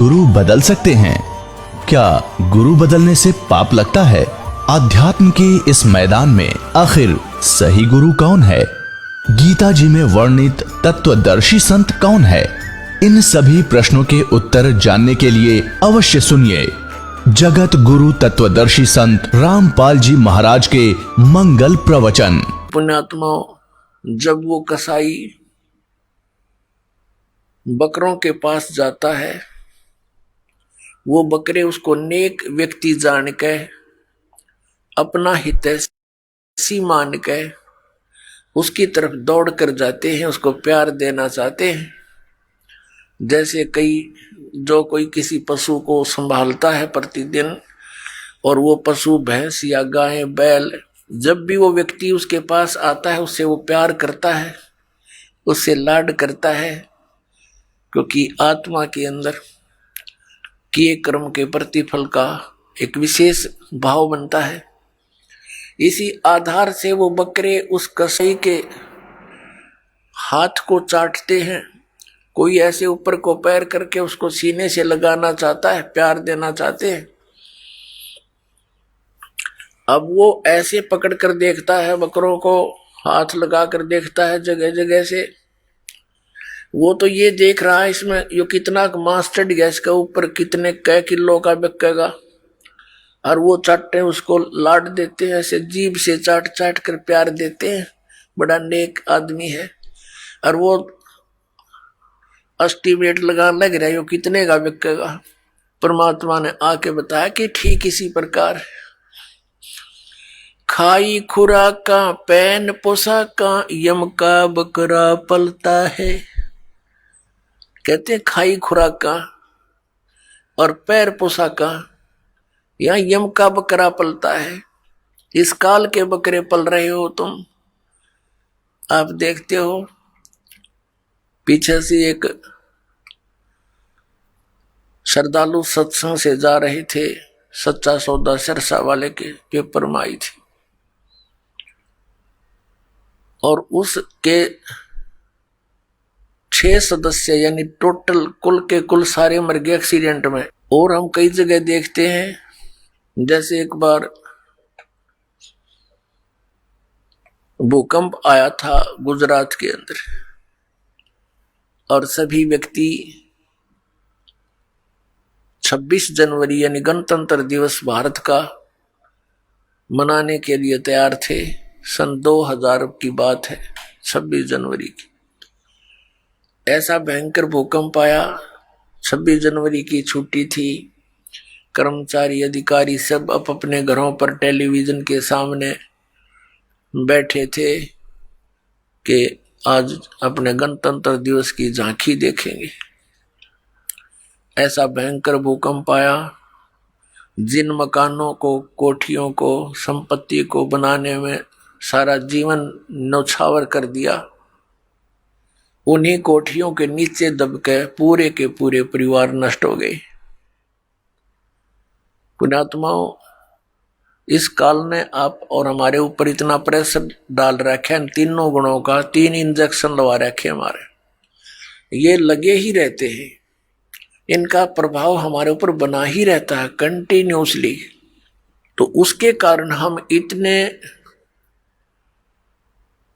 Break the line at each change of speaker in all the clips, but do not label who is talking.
गुरु बदल सकते हैं? क्या गुरु बदलने से पाप लगता है? आध्यात्म के इस मैदान में आखिर सही गुरु कौन है? गीता जी में वर्णित तत्वदर्शी संत कौन है? इन सभी प्रश्नों के उत्तर जानने के लिए अवश्य सुनिए जगत गुरु तत्वदर्शी संत रामपाल जी महाराज के मंगल प्रवचन।
पुण्यात्मा, जब वो कसाई बकरों के पास जाता है, वो बकरे उसको नेक व्यक्ति जान के, अपना हितैषी मान के उसकी तरफ दौड़ कर जाते हैं, उसको प्यार देना चाहते हैं। जैसे कोई किसी पशु को संभालता है प्रतिदिन, और वो पशु भैंस या गाय बैल, जब भी वो व्यक्ति उसके पास आता है उससे वो प्यार करता है, उससे लाड करता है, क्योंकि आत्मा के अंदर किए कर्म के प्रतिफल का एक विशेष भाव बनता है। इसी आधार से वो बकरे उस कसाई के हाथ को चाटते हैं। कोई ऐसे ऊपर को पैर करके उसको सीने से लगाना चाहता है, प्यार देना चाहते हैं। अब वो ऐसे पकड़ कर देखता है, बकरों को हाथ लगा कर देखता है जगह जगह से। वो तो ये देख रहा है इसमें यो कितना मांस चढ़ गया, इसके ऊपर कितने कै किलो का बिकेगा, और वो चाटते हैं, उसको लाड देते हैं, ऐसे जीभ से चाट चाट कर प्यार देते हैं। बड़ा नेक आदमी है, और वो एस्टीमेट लगाने लग रहा है यो कितने का बिकेगा। परमात्मा ने आके बताया कि ठीक इसी प्रकार खाई खुराका पैन पोशाका यम का बकरा पलता है। कहते हैं खाई खुराका और पैर पोशाका, या यम का बकरा पलता है। इस काल के बकरे पल रहे हो तुम। आप देखते हो पीछे से एक श्रद्धालु सत्संग से जा रहे थे, सच्चा सौदा सिरसा वाले के पेपर में आई थी, और उसके 6 सदस्य यानी टोटल कुल सारे मर गए एक्सीडेंट में। और हम कई जगह देखते हैं, जैसे एक बार भूकंप आया था गुजरात के अंदर, और सभी व्यक्ति 26 जनवरी यानी गणतंत्र दिवस भारत का मनाने के लिए तैयार थे। सन 2000 की बात है, 26 जनवरी की। ऐसा भयंकर भूकंप आया, 26 जनवरी की छुट्टी थी, कर्मचारी अधिकारी सब अपने घरों पर टेलीविजन के सामने बैठे थे कि आज अपने गणतंत्र दिवस की झांकी देखेंगे। ऐसा भयंकर भूकंप आया, जिन मकानों को, कोठियों को, संपत्ति को बनाने में सारा जीवन न्यौछावर कर दिया, उन्हीं कोठियों के नीचे दब के पूरे परिवार नष्ट हो गए। पुण्यात्माओं, इस काल ने आप और हमारे ऊपर इतना प्रेशर डाल रखे हैं, तीनों गुणों का 3 इंजेक्शन लगा रखे हमारे, ये लगे ही रहते हैं, इनका प्रभाव हमारे ऊपर बना ही रहता है कंटिन्यूसली। तो उसके कारण हम इतने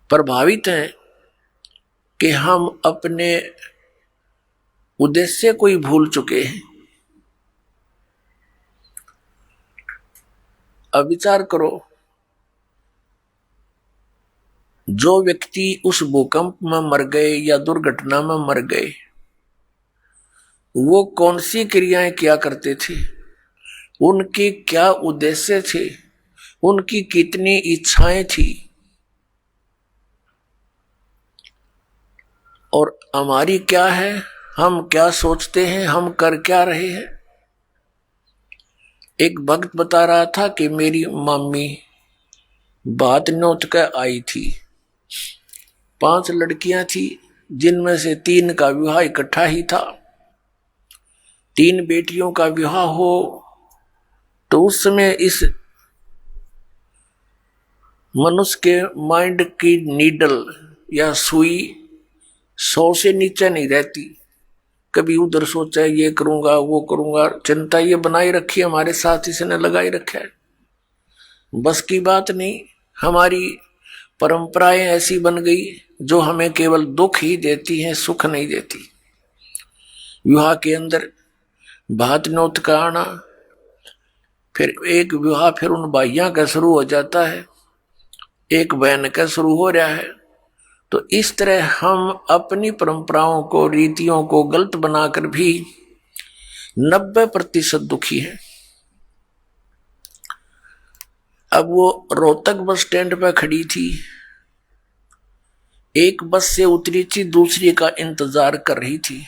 प्रभावित हैं कि हम अपने उद्देश्य को ही भूल चुके हैं। अब विचार करो, जो व्यक्ति उस भूकंप में मर गए या दुर्घटना में मर गए, वो कौन सी क्रियाएं किया करते थे, उनके क्या उद्देश्य थे, उनकी कितनी इच्छाएं थी, और हमारी क्या है, हम क्या सोचते हैं, हम कर क्या रहे हैं। एक भक्त बता रहा था कि मेरी मम्मी बात नोट कर आई थी, 5 लड़कियां थी, जिनमें से 3 का विवाह इकट्ठा ही था। 3 बेटियों का विवाह हो तो उस समय इस मनुष्य के माइंड की नीडल या सुई 100 से नीचे नहीं रहती। कभी उधर सोचा है ये करूंगा वो करूंगा, चिंता ये बनाई रखी हमारे साथ इसने लगाई रखा है। बस की बात नहीं, हमारी परंपराएं ऐसी बन गई जो हमें केवल दुख ही देती हैं, सुख नहीं देती। विवाह के अंदर भात न्योत का आना, फिर एक विवाह फिर उन भाइयों का शुरू हो जाता है, एक बहन का शुरू हो रहा है। तो इस तरह हम अपनी परंपराओं को, रीतियों को गलत बनाकर भी 90% दुखी हैं। अब वो रोहतक बस स्टैंड पर खड़ी थी, एक बस से उतरी थी, दूसरी का इंतजार कर रही थी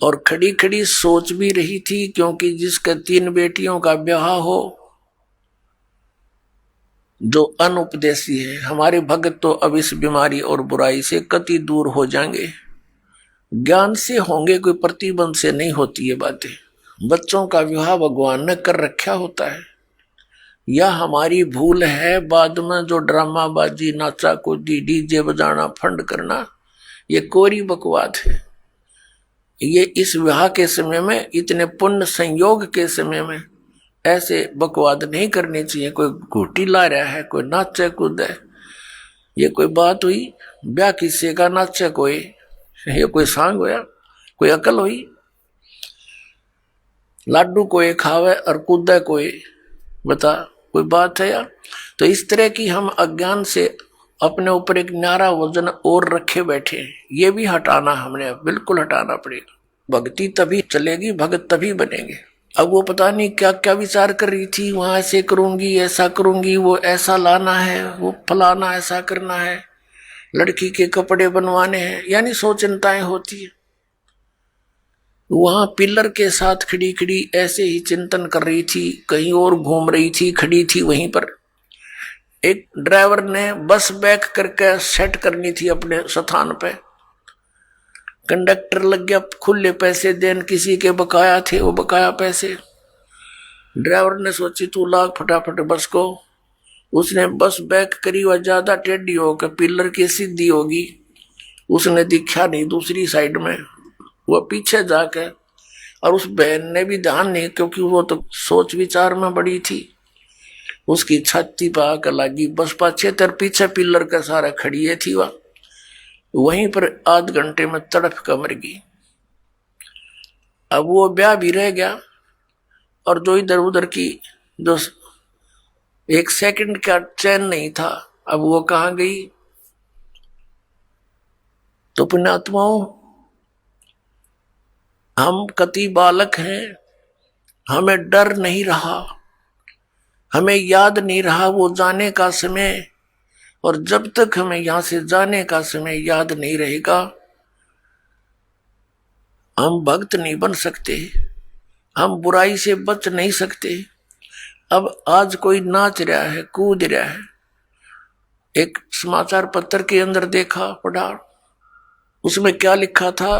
और खड़ी खड़ी सोच भी रही थी, क्योंकि जिसके 3 बेटियों का ब्याह हो, जो अनुपदेशी है, हमारे भगत तो अब इस बीमारी और बुराई से कति दूर हो जाएंगे। ज्ञान से होंगे, कोई प्रतिबंध से नहीं होती ये बातें। बच्चों का विवाह भगवान ने कर रखा होता है, या हमारी भूल है बाद में जो ड्रामा बाजी, नाचा कूदी, डीजे बजाना, फंड करना, ये कोरी बकवाद है। ये इस विवाह के समय में, इतने पुण्य संयोग के समय में ऐसे बकवाद नहीं करनी चाहिए। कोई घोटी ला रहा है, कोई नाचे कूदे, ये कोई बात हुई? ब्याह किसी का नाचे कोई, ये कोई सांग होया? कोई अकल हुई? लाडू कोई खावे और कूदे कोई, बता कोई बात है यार? तो इस तरह की हम अज्ञान से अपने ऊपर एक न्यारा वजन और रखे बैठे हैं, ये भी हटाना हमने बिल्कुल हटाना पड़ेगा। भक्ति तभी चलेगी, भगत तभी बनेंगे। अब वो पता नहीं क्या क्या विचार कर रही थी, वहां ऐसे करूंगी, ऐसा करूंगी, वो ऐसा लाना है, वो फलाना ऐसा करना है, लड़की के कपड़े बनवाने हैं, यानी 100 चिंताएं होती है। वहां पिलर के साथ खड़ी खड़ी ऐसे ही चिंतन कर रही थी, कहीं और घूम रही थी, खड़ी थी वहीं पर। एक ड्राइवर ने बस बैक करके सेट करनी थी अपने स्थान पे, कंडक्टर लग गया खुले पैसे देन, किसी के बकाया थे वो बकाया पैसे। ड्राइवर ने सोची तू लाग फटाफट बस को, उसने बस बैक करी, वह ज्यादा टेढ़ी होकर पिलर की सीधी होगी, उसने दिखा नहीं दूसरी साइड में, वह पीछे जाके, और उस बहन ने भी ध्यान नहीं, क्योंकि वो तो सोच विचार में बड़ी थी, उसकी छाती पर आकर लगी बस पाछे तर पीछे पिलर का सारा खड़ी थी, वह वहीं पर आध घंटे में तड़फ कर मर गई। अब वो ब्याह भी रह गया, और जो इधर उधर की जो 1 सेकंड का चैन नहीं था, अब वो कहाँ गई? तो पुण्यात्माओं, हम कति बालक हैं, हमें डर नहीं रहा, हमें याद नहीं रहा वो जाने का समय, और जब तक हमें यहां से जाने का समय याद नहीं रहेगा, हम भक्त नहीं बन सकते, हम बुराई से बच नहीं सकते। अब आज कोई नाच रहा है, कूद रहा है, एक समाचार पत्र के अंदर देखा, पढ़ा, उसमें क्या लिखा था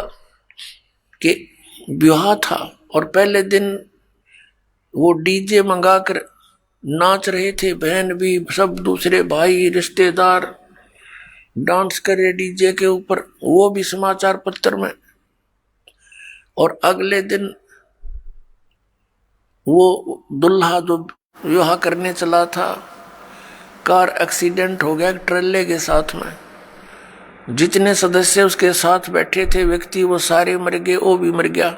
कि विवाह था और पहले दिन वो डीजे मंगाकर नाच रहे थे, बहन भी, सब दूसरे भाई रिश्तेदार डांस कर रहे डीजे के ऊपर, वो भी समाचार पत्र में। और अगले दिन वो दुल्हा जो विवाह करने चला था, कार एक्सीडेंट हो गया ट्रेले के साथ में, जितने सदस्य उसके साथ बैठे थे व्यक्ति, वो सारे मर गए, वो भी मर गया।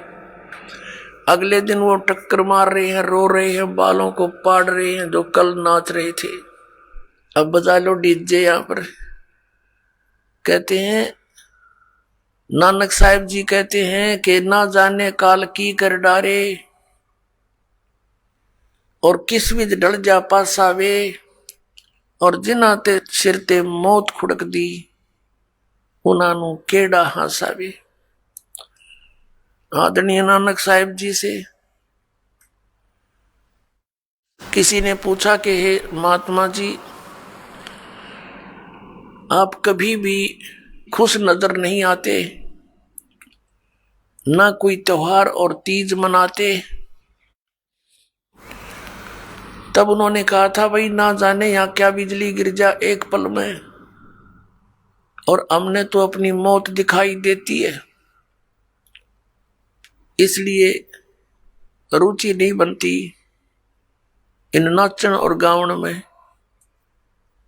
अगले दिन वो टक्कर मार रहे हैं, रो रहे हैं, बालों को पाड़ रहे हैं जो कल नाच रहे थे। अब बजा लो डीजे यहां पर। कहते हैं नानक साहिब जी कहते हैं कि ना जाने काल की कर डारे, और किस विध ढल जा पासा वे, और जिन्हां ते सिर ते मौत खुड़क दी, उन्हां नू केड़ा हासावे। आदरणीय नानक साहिब जी से किसी ने पूछा कि हे महात्मा जी, आप कभी भी खुश नजर नहीं आते, ना कोई त्योहार और तीज मनाते। तब उन्होंने कहा था, भाई ना जाने यहां क्या बिजली गिर जा एक पल में, और हमने तो अपनी मौत दिखाई देती है। इसलिए रुचि नहीं बनती इन नाचन और गावन में,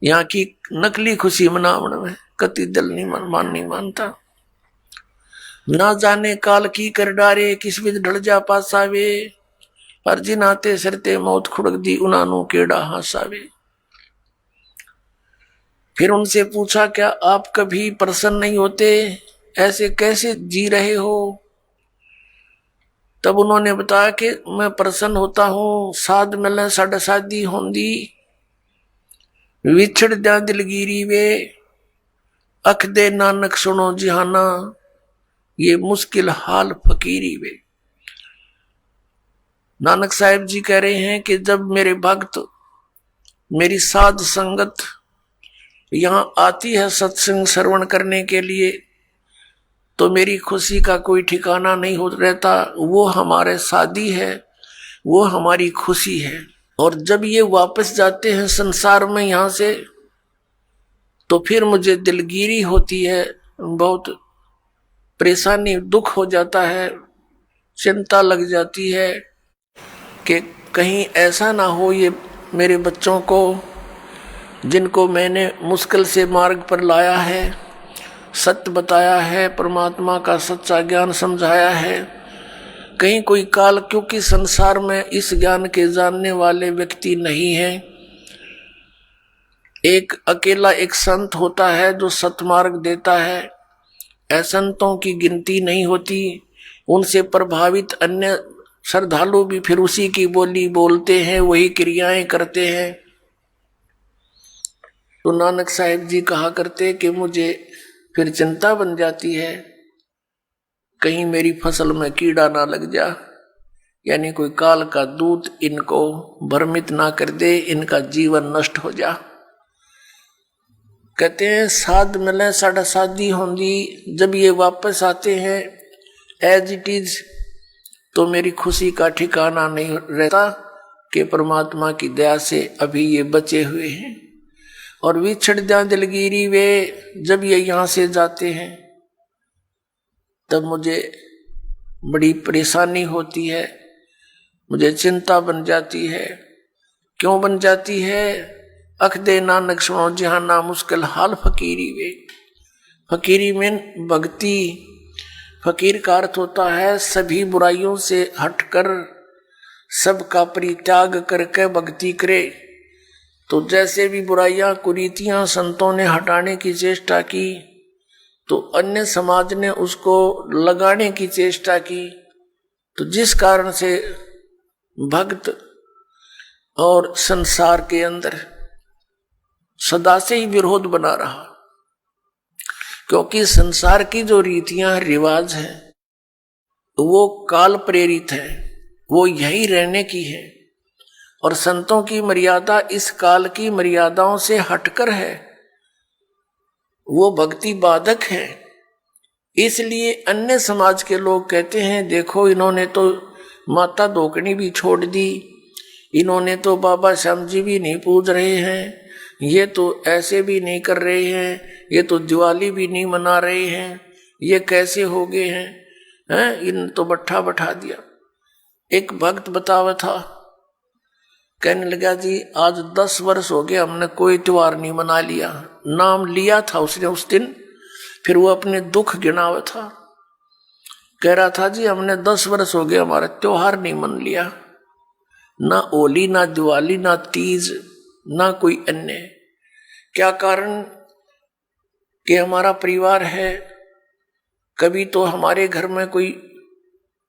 यहाँ की नकली खुशी मनावन में कति दिल नहीं मानता। ना जाने काल की कर डारे, किस विध ढल जा पासावे, पर जिन आते सरते मौत खुड़क दी, उनानू केड़ा हासावे। फिर उनसे पूछा, क्या आप कभी प्रसन्न नहीं होते, ऐसे कैसे जी रहे हो? तब उन्होंने बताया कि मैं प्रसन्न होता हूं, साध मिले साढ़े शादी होंदी, विछड़ द्या दिलगिरी वे, अख दे नानक सुनो जिहाना, ये मुश्किल हाल फकीरी वे। नानक साहिब जी कह रहे हैं कि जब मेरे भक्त, मेरी साध संगत यहां आती है सत्संग श्रवण करने के लिए, तो मेरी खुशी का कोई ठिकाना नहीं हो रहता। वो हमारे साथी है, वो हमारी खुशी है। और जब ये वापस जाते हैं संसार में यहां से, तो फिर मुझे दिलगिरी होती है, बहुत परेशानी, दुख हो जाता है, चिंता लग जाती है कि कहीं ऐसा ना हो ये मेरे बच्चों को, जिनको मैंने मुश्किल से मार्ग पर लाया है, सत्य बताया है, परमात्मा का सच्चा ज्ञान समझाया है, कहीं कोई काल, क्योंकि संसार में इस ज्ञान के जानने वाले व्यक्ति नहीं है। एक अकेला एक संत होता है जो सतमार्ग देता है, असंतों की गिनती नहीं होती। उनसे प्रभावित अन्य श्रद्धालु भी फिर उसी की बोली बोलते हैं, वही क्रियाएं करते हैं। तो नानक साहिब जी कहा करते कि मुझे फिर चिंता बन जाती है, कहीं मेरी फसल में कीड़ा ना लग जा, यानी कोई काल का दूत इनको भ्रमित ना कर दे, इनका जीवन नष्ट हो जा। कहते हैं साध मिले साढ़ा शादी होंगी, जब ये वापस आते हैं एज इट इज, तो मेरी खुशी का ठिकाना नहीं रहता कि परमात्मा की दया से अभी ये बचे हुए हैं। और विछड़ जा दिलगिरी वे, जब ये यहां से जाते हैं तब मुझे बड़ी परेशानी होती है, मुझे चिंता बन जाती है। क्यों बन जाती है? अख दे नानक सुनो जिहाना, मुश्किल हाल फकीरी वे। फकीरी में भक्ति, फकीर का अर्थ होता है सभी बुराइयों से हटकर सबका परित्याग करके भक्ति करे। तो जैसे भी बुराइयां कुरीतियां संतों ने हटाने की चेष्टा की, तो अन्य समाज ने उसको लगाने की चेष्टा की। तो जिस कारण से भक्त और संसार के अंदर सदा से ही विरोध बना रहा, क्योंकि संसार की जो रीतियां रिवाज हैं वो काल प्रेरित है, वो यही रहने की है। और संतों की मर्यादा इस काल की मर्यादाओं से हटकर है, वो भक्ति बाधक है। इसलिए अन्य समाज के लोग कहते हैं देखो इन्होंने तो माता धोकनी भी छोड़ दी, इन्होंने तो बाबा श्याम जी भी नहीं पूज रहे हैं, ये तो ऐसे भी नहीं कर रहे हैं, ये तो दिवाली भी नहीं मना रहे हैं, ये कैसे हो गए हैं, इन तो बट्ठा बैठा दिया। एक भक्त बतावा था, कहने लगा जी आज 10 वर्ष हो गए हमने कोई त्योहार नहीं मना लिया। नाम लिया था उसने उस दिन, फिर वो अपने दुख गिनावा था, कह रहा था जी हमने 10 वर्ष हो गए हमारा त्योहार नहीं मन लिया, ना होली ना दिवाली ना तीज ना कोई अन्य। क्या कारण? कि हमारा परिवार है, कभी तो हमारे घर में कोई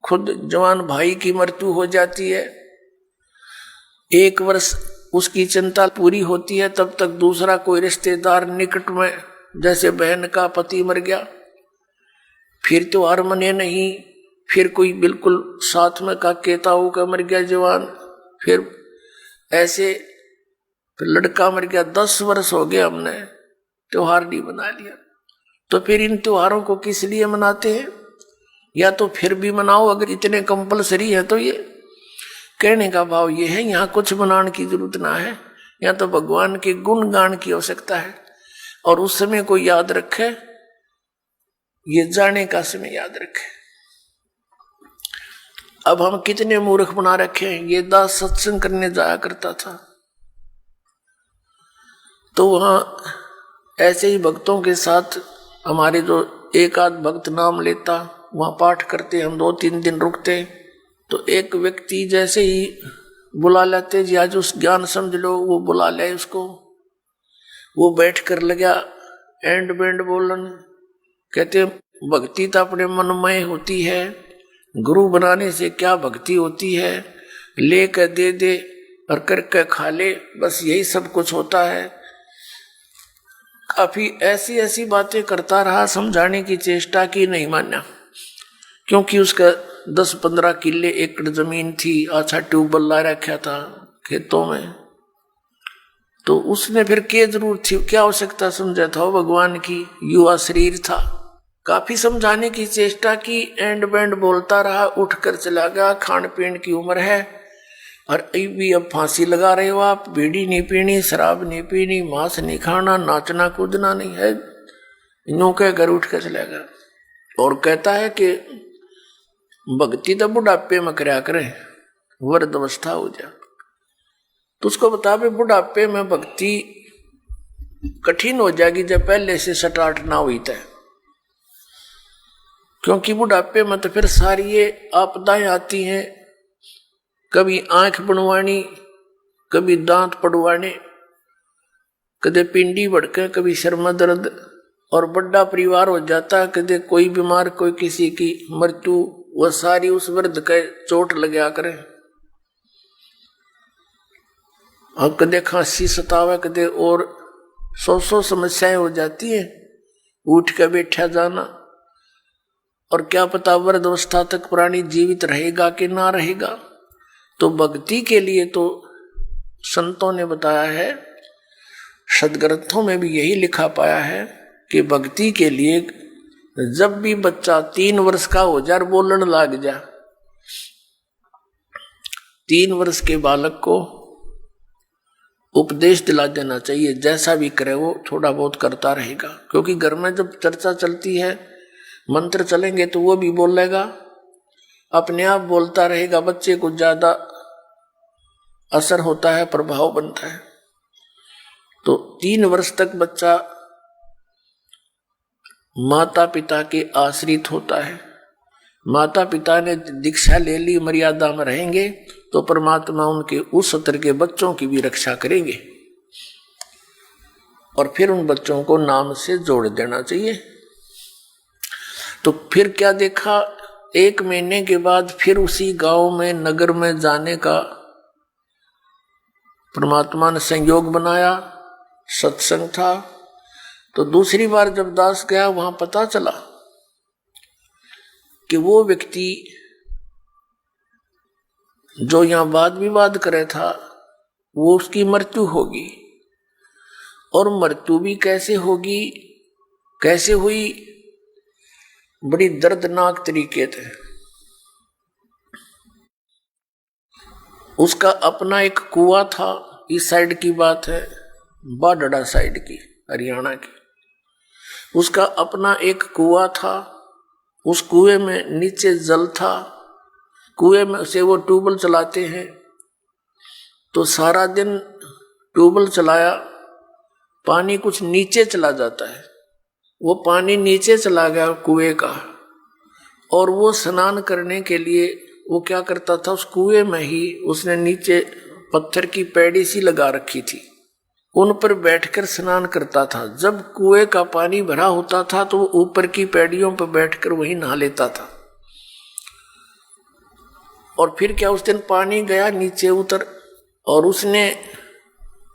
खुद जवान भाई की मृत्यु हो जाती है, 1 वर्ष उसकी चिंता पूरी होती है, तब तक दूसरा कोई रिश्तेदार निकट में, जैसे बहन का पति मर गया, फिर त्योहार मने नहीं, फिर कोई बिल्कुल साथ में का केताऊ का मर गया जवान, फिर ऐसे फिर लड़का मर गया। 10 वर्ष हो गए हमने त्योहार नहीं मना लिया। तो फिर इन त्योहारों को किस लिए मनाते हैं? या तो फिर भी मनाओ अगर इतने कंपलसरी है तो। ये कहने का भाव ये है यहाँ कुछ मनाने की जरूरत ना है, यहाँ तो भगवान के गुण गान की आवश्यकता है। और उस समय को याद रखे, ये जाने का समय याद रखे। अब हम कितने मूर्ख बना रखे हैं। ये दास सत्संग करने जाया करता था, तो वहां ऐसे ही भक्तों के साथ हमारे जो एक आध भक्त नाम लेता, वहां पाठ करते, हम 2-3 दिन रुकते, तो एक व्यक्ति जैसे ही बुला लेते, जी आज उस ज्ञान समझ लो, वो बुला ले उसको, वो बैठ कर लगा एंड बैंड बोलन। कहते भक्ति तो अपने मनमय होती है, गुरु बनाने से क्या भक्ति होती है, ले कर दे दे और करके खा ले, बस यही सब कुछ होता है। काफी ऐसी ऐसी बातें करता रहा, समझाने की चेष्टा की, नहीं माना, क्योंकि उसका 10-15 किले एकड़ जमीन थी, अच्छा ट्यूबवेल ला रखा था खेतों में, तो उसने फिर क्या जरूरत थी, क्या आवश्यकता समझा था वो भगवान की, युवा शरीर था। काफी समझाने की चेष्टा की, एंड बैंड बोलता रहा, उठ कर चला गया। खान पीन की उम्र है और भी अब फांसी लगा रहे हो आप, बीड़ी नहीं पीनी, शराब नहीं पीनी, मांस नहीं खाना, नाचना कूदना नहीं है, यूं कह घर उठ कर चला गया। और कहता है कि भक्ति तो बुढ़ापे में करया करे, वृद्ध अवस्था हो जा। तो उसको बता भी बुढ़ापे में भक्ति कठिन हो जाएगी जब पहले से स्टार्ट ना हुई तय, क्योंकि बुढ़ापे में तो फिर सारी ये आपदाएं आती हैं, कभी आंख बनवानी, कभी दांत पड़वाने, कदे पिंडी भड़के, कभी सिर में दर्द, और बड़ा परिवार हो जाता है, कदे कोई बीमार, कोई किसी की मृत्यु, वह सारी उस वृद्ध के चोट लगा करे। और कदे खांसी सतावे, कदे और 100 समस्याएं हो जाती हैं, उठ के बैठा जाना, और क्या पता वृद्ध अवस्था तक प्राणी जीवित रहेगा कि ना रहेगा। तो भक्ति के लिए तो संतों ने बताया है, सदग्रंथों में भी यही लिखा पाया है कि भक्ति के लिए जब भी बच्चा 3 वर्ष का हो जाए, बोलने लग जा, 3 वर्ष के बालक को उपदेश दिला देना चाहिए, जैसा भी करे वो थोड़ा बहुत करता रहेगा। क्योंकि घर में जब चर्चा चलती है, मंत्र चलेंगे तो वो भी बोलेगा, अपने आप बोलता रहेगा, बच्चे को ज्यादा असर होता है, प्रभाव बनता है। तो 3 वर्ष तक बच्चा माता पिता के आश्रित होता है। माता पिता ने दीक्षा ले ली, मर्यादा में रहेंगे, तो परमात्मा उनके उस स्तर के बच्चों की भी रक्षा करेंगे, और फिर उन बच्चों को नाम से जोड़ देना चाहिए। तो फिर क्या देखा, 1 महीने के बाद फिर उसी गांव में, नगर में जाने का परमात्मा ने संयोग बनाया, सत्संग था। तो दूसरी बार जब दास गया, वहां पता चला कि वो व्यक्ति जो यहां वाद विवाद करे था, वो उसकी मृत्यु होगी। और मृत्यु भी कैसे होगी, कैसे हुई, बड़ी दर्दनाक तरीके थे। उसका अपना एक कुआं था, इस साइड की बात है, बाडड़ा साइड की, हरियाणा की। उसका अपना एक कुआं था, उस कुएं में नीचे जल था, कुएं में से वो ट्यूबवेल चलाते हैं, तो सारा दिन ट्यूबवेल चलाया, पानी कुछ नीचे चला जाता है, वो पानी नीचे चला गया कुएं का, और वो स्नान करने के लिए वो क्या करता था, उस कुएं में ही उसने नीचे पत्थर की पैड़ी सी लगा रखी थी, उन पर बैठकर स्नान करता था। जब कुएं का पानी भरा होता था तो वो ऊपर की पैड़ियों पर बैठकर वहीं नहा लेता था। और फिर क्या, उस दिन पानी गया, नीचे उतर, और उसने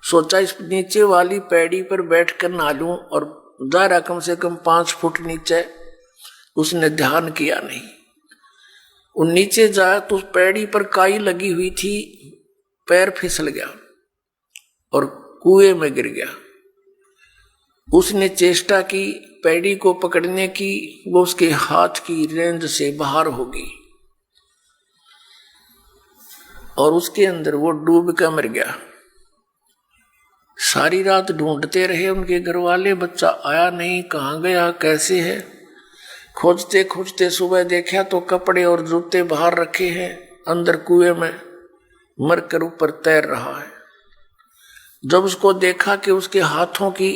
सोचा इस नीचे वाली पैड़ी पर बैठकर नहा लूं, और दायरा कम से कम 5 फुट नीचे। उसने ध्यान किया नहीं, वो नीचे जाया तो उस पैड़ी पर काई लगी हुई थी, पैर फिसल गया और कुएं में गिर गया। उसने चेष्टा की पैड़ी को पकड़ने की, वो उसके हाथ की रेंज से बाहर हो गई और उसके अंदर वो डूब कर मर गया। सारी रात ढूंढते रहे उनके घर वाले, बच्चा आया नहीं, कहाँ गया, कैसे है। खोजते खोजते सुबह देखा तो कपड़े और जूते बाहर रखे हैं, अंदर कुएं में मरकर ऊपर तैर रहा है। जब उसको देखा कि उसके हाथों की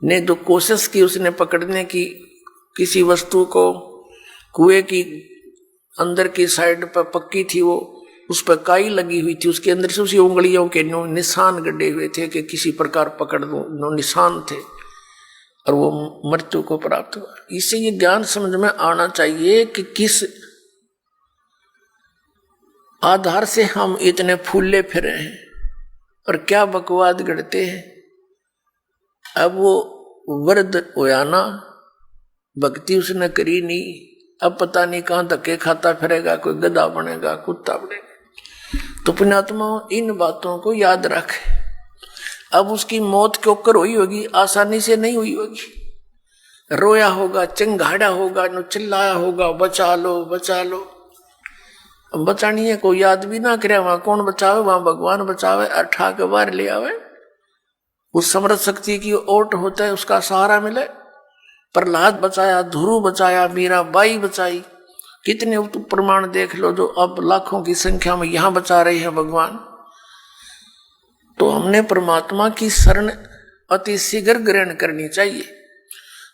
ने जो कोशिश की उसने पकड़ने की किसी वस्तु को, कुएं की अंदर की साइड पर पक्की थी वो, उस पर काई लगी हुई थी, उसके अंदर से उसी उंगलियों के निशान गड्ढे हुए थे कि किसी प्रकार पकड़ दो, निशान थे, और वो मृत्यु को प्राप्त हुआ। इससे ये ज्ञान समझ में आना चाहिए कि किस आधार से हम इतने फूले फिरे हैं और क्या बकवाद गढ़ते हैं। अब वो वृद्ध होया ना, भक्ति उसने करी नहीं, अब पता नहीं कहां धक्के खाता फिरेगा, कोई गधा बनेगा, कुत्ता बनेगा। तो पुण्यात्मा इन बातों को याद रखे। अब उसकी मौत क्यों कर हुई होगी, आसानी से नहीं हुई होगी। रोया होगा, चिंगाड़ा होगा, नो चिल्लाया होगा, बचा लो बचा लो। बचानी है कोई याद भी ना करे, वहां कौन बचावे, वहां भगवान बचावे, अठा के बाहर ले आवे। उस समृद्ध शक्ति की ओट होता है, उसका सहारा मिले। प्रहलाद बचाया, ध्रुव बचाया, मीराबाई बचाई, कितने प्रमाण देख लो जो अब लाखों की संख्या में यहां बचा रहे हैं भगवान। तो हमने परमात्मा की शरण अति शीघ्र ग्रहण करनी चाहिए।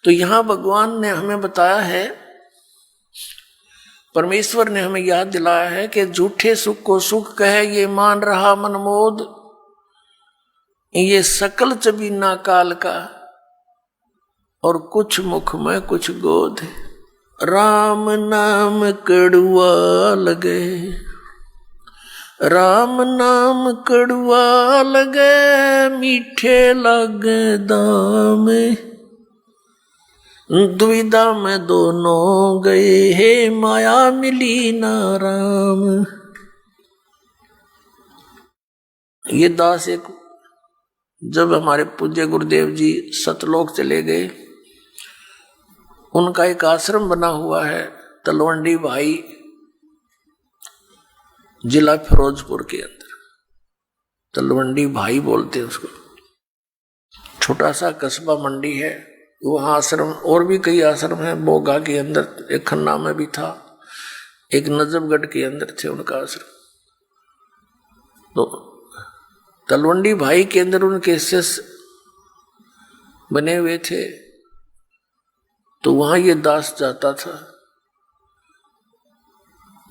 तो यहां भगवान ने हमें बताया है, परमेश्वर ने हमें याद दिलाया है कि झूठे सुख को सुख कहे ये मान रहा मनमोद, ये सकल चबीना काल का, और कुछ मुख में कुछ गोद। राम नाम कड़ुआ लगे, राम नाम कड़ुआ लगे, मीठे लगे दाम, दुविधा में दोनों गए, हे माया मिली ना राम। ये दास एक, जब हमारे पूज्य गुरुदेव जी सतलोक चले गए, उनका एक आश्रम बना हुआ है तलवंडी भाई, जिला फिरोजपुर के अंदर। तलवंडी भाई बोलते हैं उसको, छोटा सा कस्बा मंडी है वहाँ आश्रम। और भी कई आश्रम हैं, बोगा के अंदर, एक खन्ना में भी था, एक नजफगढ़ के अंदर थे उनका आश्रम। तो तलवंडी भाई के अंदर उनके शिष्य बने हुए थे। तो वहां ये दास जाता था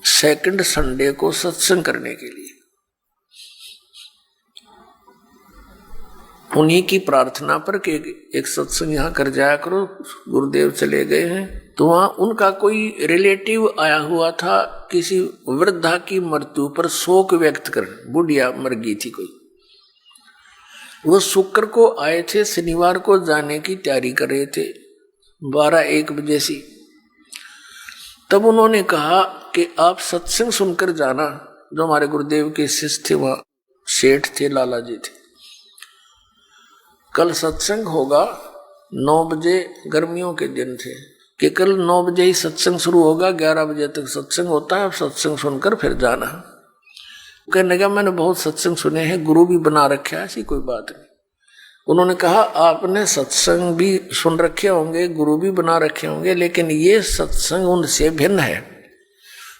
सेकंड संडे को सत्संग करने के लिए। उन्हीं की प्रार्थना पर कि एक सत्संग यहां कर जाया करो, गुरुदेव चले गए हैं। तो वहां उनका कोई रिलेटिव आया हुआ था, किसी वृद्धा की मृत्यु पर शोक व्यक्त कर, बुढ़िया मर गई थी कोई। वो शुक्र को आए थे, शनिवार को जाने की तैयारी कर रहे थे 12-1 बजे से। तब उन्होंने कहा कि आप सत्संग सुनकर जाना। जो हमारे गुरुदेव के शिष्य थे, वहां सेठ थे, लाला जी थे, कल सत्संग होगा 9 बजे, गर्मियों के दिन थे कि कल 9 बजे ही सत्संग शुरू होगा, 11 बजे तक सत्संग होता है, सत्संग सुनकर फिर जाना। कहने लगा मैंने बहुत सत्संग सुने हैं, गुरु भी बना रखे है, ऐसी कोई बात नहीं। उन्होंने कहा आपने सत्संग भी सुन रखे होंगे, गुरु भी बना रखे होंगे, लेकिन ये सत्संग उनसे भिन्न है,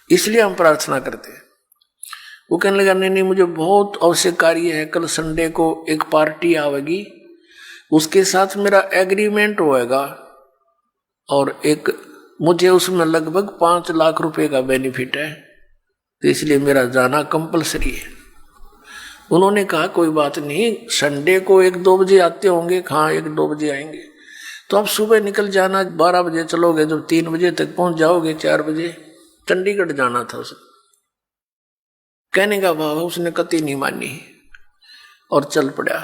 इसलिए हम प्रार्थना करते हैं। वो कहने लगा नहीं, मुझे बहुत आवश्यक कार्य है, कल संडे को एक पार्टी आवेगी, उसके साथ मेरा एग्रीमेंट होएगा, और एक मुझे उसमें लगभग 5 लाख रुपए का बेनिफिट है, तो इसलिए मेरा जाना कंपलसरी है। उन्होंने कहा कोई बात नहीं, संडे को 1-2 बजे आते होंगे। हाँ, 1-2 बजे आएंगे, तो आप सुबह निकल जाना, 12 बजे चलोगे, जब 3 बजे तक पहुंच जाओगे, 4 बजे चंडीगढ़ जाना था उसे। कहने का भाव उसने कतई नहीं मानी और चल पड़ा।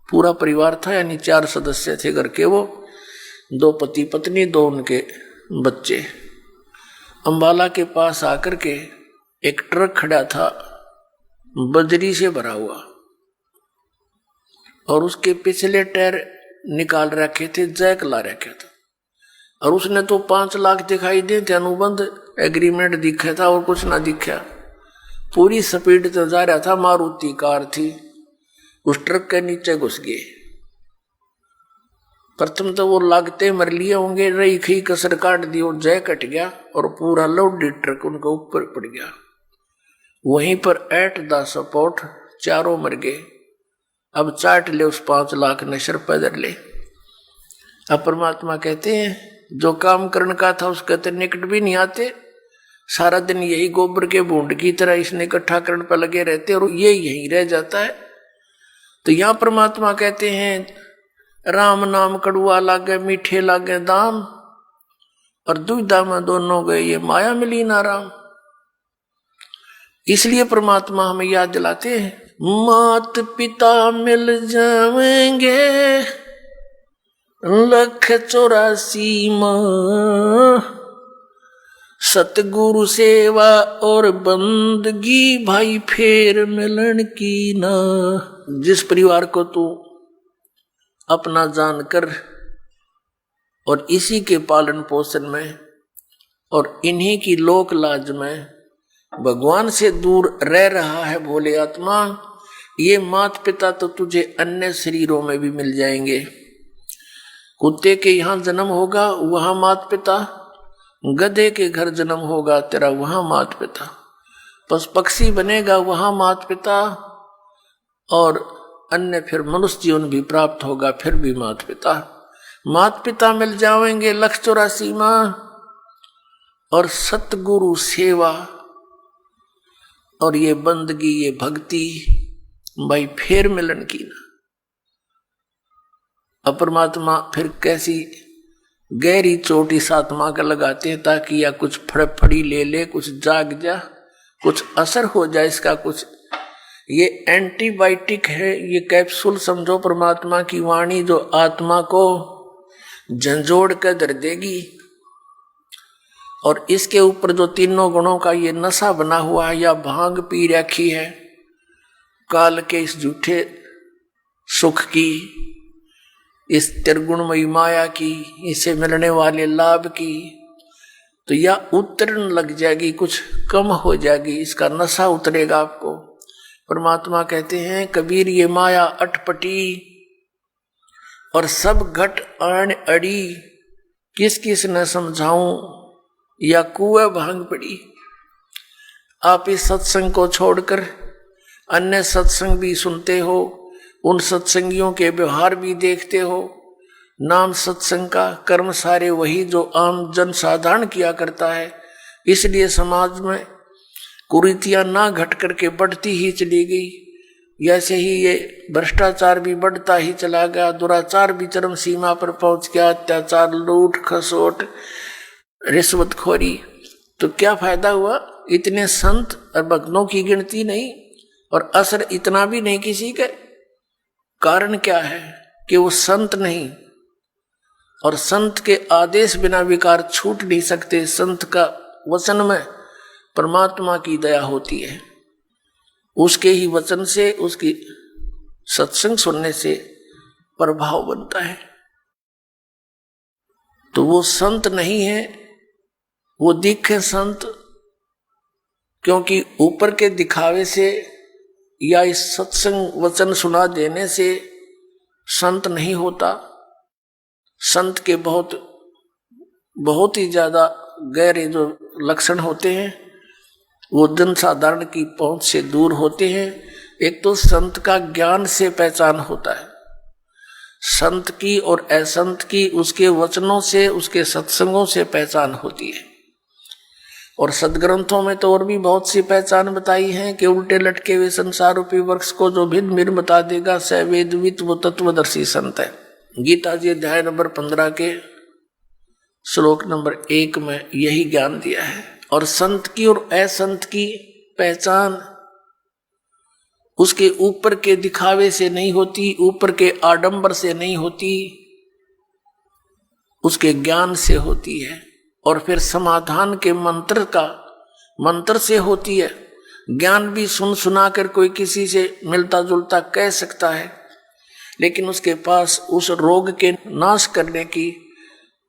पूरा परिवार था, यानी 4 सदस्य थे घर के, वो 2 पति पत्नी, 2 उनके बच्चे। अंबाला के पास आकर के एक ट्रक खड़ा था बजरी से भरा हुआ, और उसके पिछले टायर निकाल रखे थे, जैक ला रखे था, और उसने तो 5 लाख दिखाई दे थे, अनुबंध एग्रीमेंट दिखा था और कुछ ना दिखा। पूरी स्पीड से जा रहा था, मारुति कार थी, उस ट्रक के नीचे घुस गए। प्रथम तो वो लागते मर लिए होंगे, रही खी कसर काट दी और जय कट गया, और पूरा लोडेड ट्रक उनके ऊपर पड़ गया। वहीं पर एट द सपोर्ट चारों मर गए। अब चाट ले उस 5 लाख नशर पैदर ले। अब परमात्मा कहते हैं जो काम करने का था उसके तो निकट भी नहीं आते, सारा दिन यही गोबर के बूंद की तरह इसने इकट्ठा करने पर लगे रहते और ये यहीं रह जाता है। तो यहां परमात्मा कहते हैं राम नाम कड़ुआ लागे मीठे लागे दाम, और दुविधा में दोनों गए ये माया मिली ना राम। इसलिए परमात्मा हमें याद दिलाते हैं मात पिता मिल जाएंगे 184 माँ, सतगुरु सेवा और बंदगी भाई फेर मिलन की ना। जिस परिवार को तू अपना जानकर और इसी के पालन पोषण में और इन्हीं की लोक लाज में भगवान से दूर रह रहा है भोले आत्मा, ये माता पिता तो तुझे अन्य शरीरों में भी मिल जाएंगे। कुत्ते के यहाँ जन्म होगा वहां माता पिता, गधे के घर जन्म होगा तेरा वहां माता पिता, पशु पक्षी बनेगा वहां माता पिता, और अन्य फिर मनुष्य जीवन भी प्राप्त होगा फिर भी माता पिता। माता पिता मिल जाएंगे 184 माँ, और सतगुरु सेवा और ये बंदगी ये भक्ति भाई फेर मिलन की ना। अपरमात्मा फिर कैसी गहरी चोट इस आत्मा का लगाते हैं ताकि या कुछ फड़फड़ी ले ले, कुछ जाग जा, कुछ असर हो जाए इसका कुछ। ये एंटीबायोटिक है, ये कैप्सूल समझो परमात्मा की वाणी जो आत्मा को झंझोड़ कर धर देगी। और इसके ऊपर जो तीनों गुणों का ये नशा बना हुआ है या भांग पी रखी है काल के इस झूठे सुख की, इस त्रिगुणमयी माया की, इसे मिलने वाले लाभ की, तो या उतरन लग जाएगी, कुछ कम हो जाएगी, इसका नशा उतरेगा आपको। परमात्मा कहते हैं कबीर ये माया अटपटी और सब घट आन अड़ी, किस किस न समझाऊं या कुएं भांग पड़ी। आप इस सत्संग को छोड़कर अन्य सत्संग भी सुनते हो, उन सत्संगियों के व्यवहार भी देखते हो। नाम सत्संग का कर्म सारे वही जो आम जन साधारण किया करता है, इसलिए समाज में कुरीतियां ना घट करके बढ़ती ही चली गई। ऐसे ही ये भ्रष्टाचार भी बढ़ता ही चला गया, दुराचार भी चरम सीमा पर पहुंच गया, अत्याचार, लूट खसोट, रिश्वतखोरी। तो क्या फायदा हुआ? इतने संत और भक्तों की गिनती नहीं और असर इतना भी नहीं किसी के। कारण क्या है कि वो संत नहीं, और संत के आदेश बिना विकार छूट नहीं सकते। संत का वचन में परमात्मा की दया होती है, उसके ही वचन से, उसकी सत्संग सुनने से प्रभाव बनता है। तो वो संत नहीं है, वो दिखे संत, क्योंकि ऊपर के दिखावे से या इस सत्संग वचन सुना देने से संत नहीं होता। संत के बहुत ही ज्यादा गहरे जो लक्षण होते हैं वो जन साधारण की पहुंच से दूर होते हैं। एक तो संत का ज्ञान से पहचान होता है, संत की और असंत की उसके वचनों से, उसके सत्संगों से पहचान होती है। और सदग्रंथों में तो और भी बहुत सी पहचान बताई है कि उल्टे लटके हुए संसार रूपी वृक्ष को जो भिन्न भिन्न बता देगा स वेदवित वो तत्वदर्शी संत है। गीता जी अध्याय नंबर 15 के श्लोक नंबर 1 में यही ज्ञान दिया है। और संत की और असंत की पहचान उसके ऊपर के दिखावे से नहीं होती, ऊपर के आडंबर से नहीं होती, उसके ज्ञान से होती है। और फिर समाधान के मंत्र से होती है। ज्ञान भी सुन सुना कर कोई किसी से मिलता जुलता कह सकता है, लेकिन उसके पास उस रोग के नाश करने की,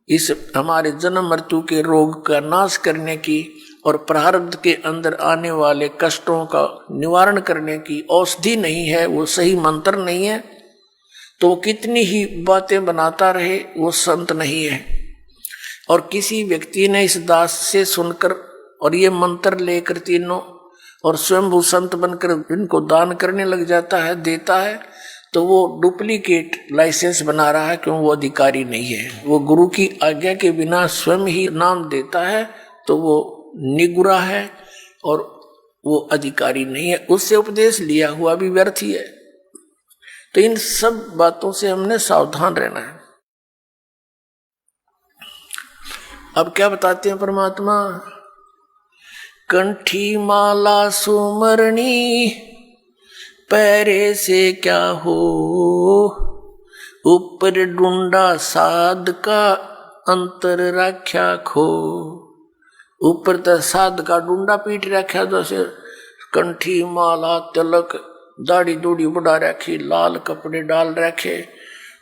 इस हमारे जन्म मृत्यु के रोग का नाश करने की और प्रारब्ध के अंदर आने वाले कष्टों का निवारण करने की औषधि नहीं है, वो सही मंत्र नहीं है, तो कितनी ही बातें बनाता रहे वो संत नहीं है। और किसी व्यक्ति ने इस दास से सुनकर और ये मंत्र लेकर तीनों और स्वयंभू संत बनकर इनको दान करने लग जाता है, देता है, तो वो डुप्लीकेट लाइसेंस बना रहा है, क्यों? वो अधिकारी नहीं है। वो गुरु की आज्ञा के बिना स्वयं ही नाम देता है तो वो निगुरा है और वो अधिकारी नहीं है। उससे उपदेश लिया हुआ भी व्यर्थ ही है। तो इन सब बातों से हमने सावधान रहना है। अब क्या बताते हैं परमात्मा? कंठी माला सुमरणी पैरे से क्या हो, ऊपर डूंडा साध का अंतर रख्या खो। ऊपर तो साध का डूंडा पीट रखा, जैसे कंठी माला तिलक दाढ़ी दूढ़ी बढ़ा रखी, लाल कपड़े डाल रखे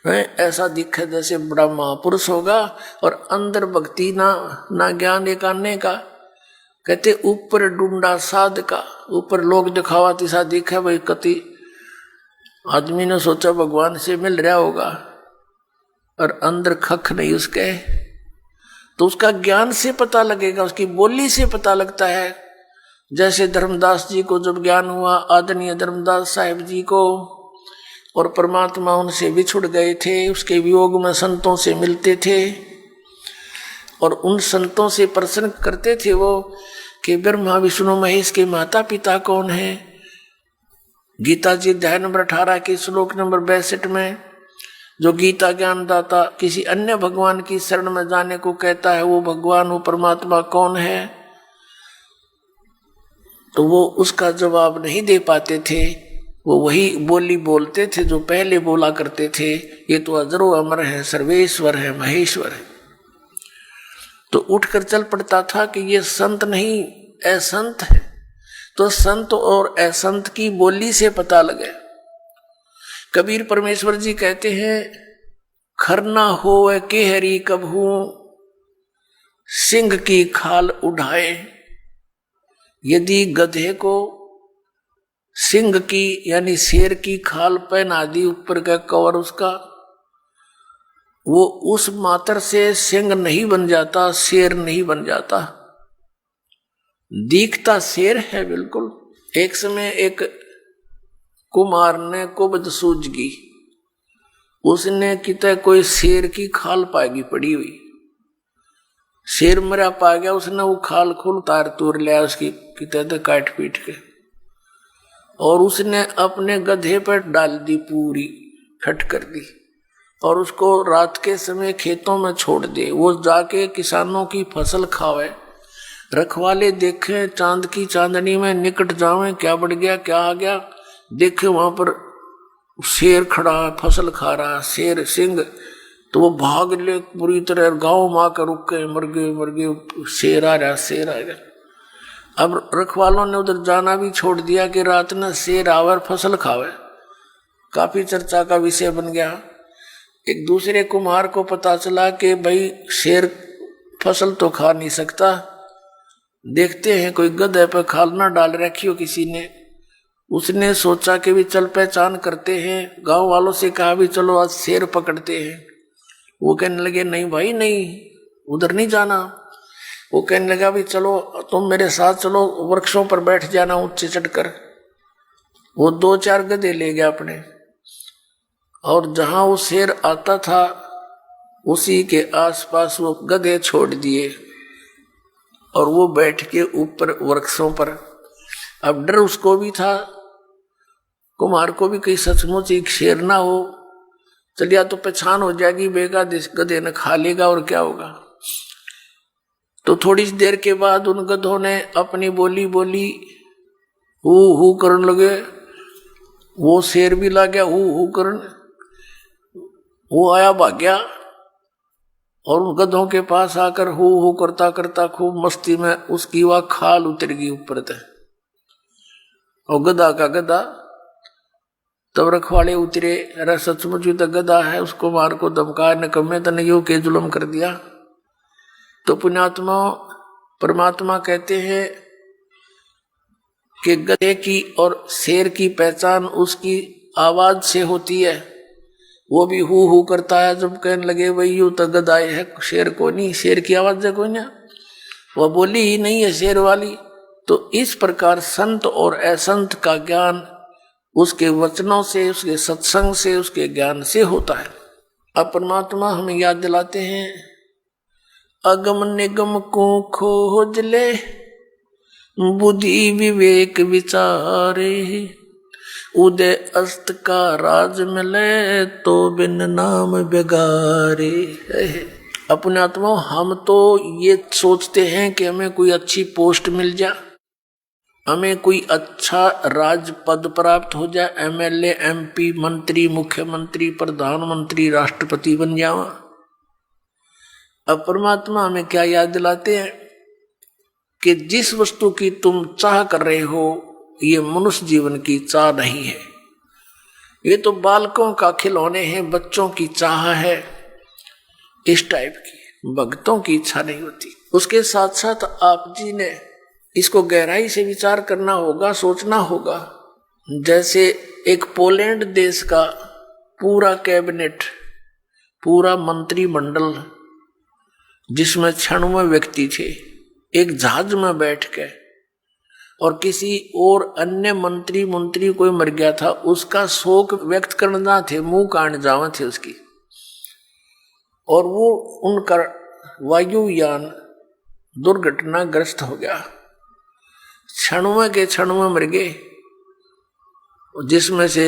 हैं, ऐसा दिखे जैसे बड़ा महापुरुष होगा, और अंदर भक्ति ना ज्ञान एक आने का। कहते ऊपर डूंडा साध का, ऊपर लोग दिखावा तिसा दिखे भाई, कति आदमी ने सोचा भगवान से मिल रहा होगा और अंदर खख नहीं उसके, तो उसका ज्ञान से पता लगेगा, उसकी बोली से पता लगता है। जैसे धर्मदास जी को जब ज्ञान हुआ, आदरणीय धर्मदास साहिब जी को, और परमात्मा उनसे बिछुड़ गए थे, उसके वियोग में संतों से मिलते थे और उन संतों से प्रश्न करते थे वो कि ब्रह्मा विष्णु महेश के माता पिता कौन है। गीता जी अध्याय नंबर 18 के श्लोक नंबर 62 में जो गीता ज्ञानदाता किसी अन्य भगवान की शरण में जाने को कहता है, वो भगवान, वो परमात्मा कौन है, तो वो उसका जवाब नहीं दे पाते थे। वो वही बोली बोलते थे जो पहले बोला करते थे, ये तो अजरो अमर है, सर्वेश्वर है, महेश्वर है। तो उठकर चल पड़ता था कि ये संत नहीं असंत है। तो संत और असंत की बोली से पता लगे। कबीर परमेश्वर जी कहते हैं, खरना होवे के हरि कबहू सिंह की खाल उठाए। यदि गधे को सिंह की यानी शेर की खाल पहना दी, ऊपर का कवर उसका, वो उस मात्र से सिंह नहीं बन जाता, शेर नहीं बन जाता। दिखता शेर है बिल्कुल। एक समय एक कुमार ने कुबद सूझगी, उसने कितने कोई शेर की खाल पाएगी पड़ी हुई, शेर मरा पा गया, उसने वो खाल खोल तार तोड़ लिया उसकी कितने काट पीट के, और उसने अपने गधे पर डाल दी, पूरी फट कर दी, और उसको रात के समय खेतों में छोड़ दे। वो जाके किसानों की फसल खावे, रखवाले देखे चांद की चांदनी में निकट जावे, क्या बढ़ गया क्या आ गया, देखे वहां पर शेर खड़ा फसल खा रहा, शेर सिंह, तो वो भाग ले पूरी तरह, गांव माँ कर रुक के मर गए, शेर आ रहा शेर आ गया। अब रखवालों ने उधर जाना भी छोड़ दिया कि रात में शेर आवे और फसल खावे। काफी चर्चा का विषय बन गया। एक दूसरे कुम्हार को पता चला कि भाई शेर फसल तो खा नहीं सकता, देखते हैं कोई गधे पर खाल ना डाल रखी हो किसी ने। उसने सोचा कि भी चल पहचान करते हैं, गांव वालों से कहा भी चलो आज शेर पकड़ते हैं। वो कहने लगे नहीं भाई नहीं, उधर नहीं जाना। वो कहने लगा भी चलो तुम मेरे साथ चलो, वृक्षों पर बैठ जाना ऊंचे चढ़कर। वो 2-4 गधे ले गया अपने, और जहां वो शेर आता था उसी के आसपास वो गधे छोड़ दिए, और वो बैठ के ऊपर वृक्षों पर। अब डर उसको भी था, कुमार को भी, कहीं सचमुच एक शेर ना हो, चलिया तो पहचान हो जाएगी, बेगा गधे ने खा लेगा और क्या होगा। तो थोड़ी देर के बाद उन गधों ने अपनी बोली बोली, हू करने लगे। वो शेर भी ला गया हू करने, वो आया भाग गया, और उन गधों के पास आकर हू करता करता खूब मस्ती में उसकी वह खाल उतर गई ऊपर तक, और गधा का गधा। तब रखवाले उतरे, अरे सचमुच तो गधा है, उसको मार को धमका निकम्मे तो नहीं हो के जुल्म कर दिया। तो पुण्यात्मा परमात्मा कहते हैं कि गधे की और शेर की पहचान उसकी आवाज से होती है। वो भी हू करता है, जब कहने लगे भाई यू तो गधा है, शेर को नहीं, शेर की आवाज है कोई ना, वह बोली ही नहीं है शेर वाली। तो इस प्रकार संत और असंत का ज्ञान उसके वचनों से, उसके सत्संग से, उसके ज्ञान से होता है। अब परमात्मा हमें याद दिलाते हैं, अगम निगम को खोज ले, बुद्धि विवेक विचारे, उदय अस्त का राज मिले, तो बिन नाम बेगारे। अपने आत्मा हम तो ये सोचते हैं कि हमें कोई अच्छी पोस्ट मिल जाए, हमें कोई अच्छा राज पद प्राप्त हो जाए, एमएलए, एमपी, मंत्री, मुख्यमंत्री, प्रधानमंत्री, राष्ट्रपति बन जावा। अब परमात्मा हमें क्या याद दिलाते हैं कि जिस वस्तु की तुम चाह कर रहे हो, ये मनुष्य जीवन की चाह नहीं है, ये तो बालकों का खिलौने हैं, बच्चों की चाह है, इस टाइप की, भक्तों की इच्छा नहीं होती। उसके साथ साथ आप जी ने इसको गहराई से विचार करना होगा, सोचना होगा। जैसे एक पोलैंड देश का पूरा कैबिनेट, पूरा मंत्रिमंडल, जिसमें 96 व्यक्ति थे, एक जहाज में बैठ के, और किसी और अन्य मंत्री कोई मर गया था, उसका शोक व्यक्त करना थे, मुंह काट जावा थे उसकी, और वो उनका वायुयान दुर्घटनाग्रस्त हो गया, 96 के 96 मर गए, जिसमें से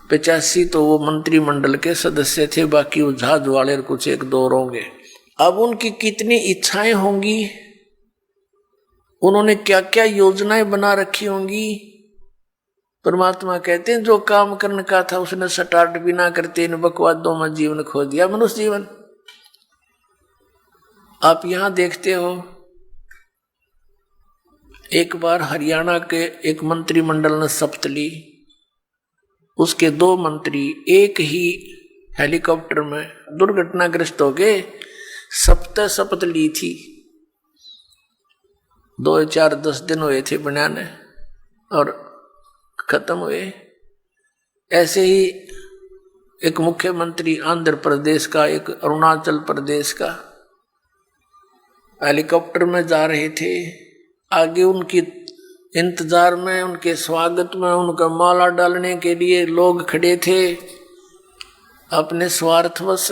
85 तो वो मंत्रिमंडल के सदस्य थे, बाकी वो जहाज वाले कुछ एक दो होंगे। अब उनकी कितनी इच्छाएं होंगी, उन्होंने क्या क्या योजनाएं बना रखी होंगी। परमात्मा कहते हैं जो काम करने का था उसने स्टार्ट भी ना करते इन बकवादों में जीवन खो दिया, मनुष्य जीवन। आप यहां देखते हो, एक बार हरियाणा के एक मंत्रिमंडल ने शपथ ली, उसके 2 मंत्री एक ही हेलीकॉप्टर में दुर्घटनाग्रस्त हो गए। शपथ ली थी, 2-4-10 दिन हुए थे बनाने और खत्म हुए। ऐसे ही एक मुख्यमंत्री आंध्र प्रदेश का, एक अरुणाचल प्रदेश का, हेलीकॉप्टर में जा रहे थे, आगे उनकी इंतजार में, उनके स्वागत में, उनका माला डालने के लिए लोग खड़े थे अपने स्वार्थवश,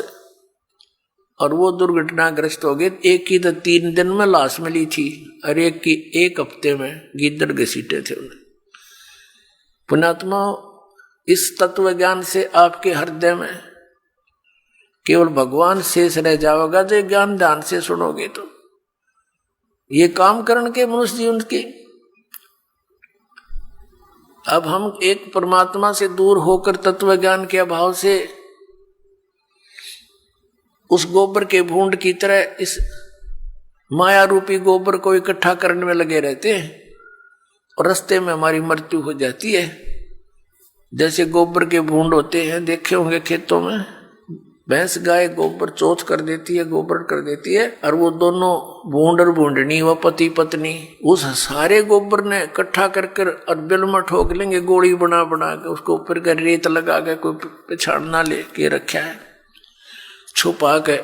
और वो दुर्घटनाग्रस्त हो गए। एक की तो 3 दिन में लाश मिली थी और एक की 1 हफ्ते में गीदड़ घसीटे थे उन्हें। पुण्यात्मा, इस तत्व ज्ञान से आपके हृदय में केवल भगवान शेष रह जाओगा, जो ज्ञान ध्यान से सुनोगे तो। ये काम करने के मनुष्य जीवन की, अब हम एक परमात्मा से दूर होकर तत्व ज्ञान के अभाव से उस गोबर के भूंड की तरह इस माया रूपी गोबर को इकट्ठा करने में लगे रहते हैं, और रास्ते में हमारी मृत्यु हो जाती है। जैसे गोबर के भूंड होते हैं, देखे होंगे खेतों में, भैंस गाय गोबर चौथ कर देती है, गोबर कर देती है, और वो दोनों भूंड और भूंडनी, वो पति पत्नी, उस सारे गोबर ने इकट्ठा कर और बिल में ठोक लेंगे, गोली बना बना के उसको ऊपर का रेत लगा के कोई पिछाड़ना लेके रखा है छुपा के,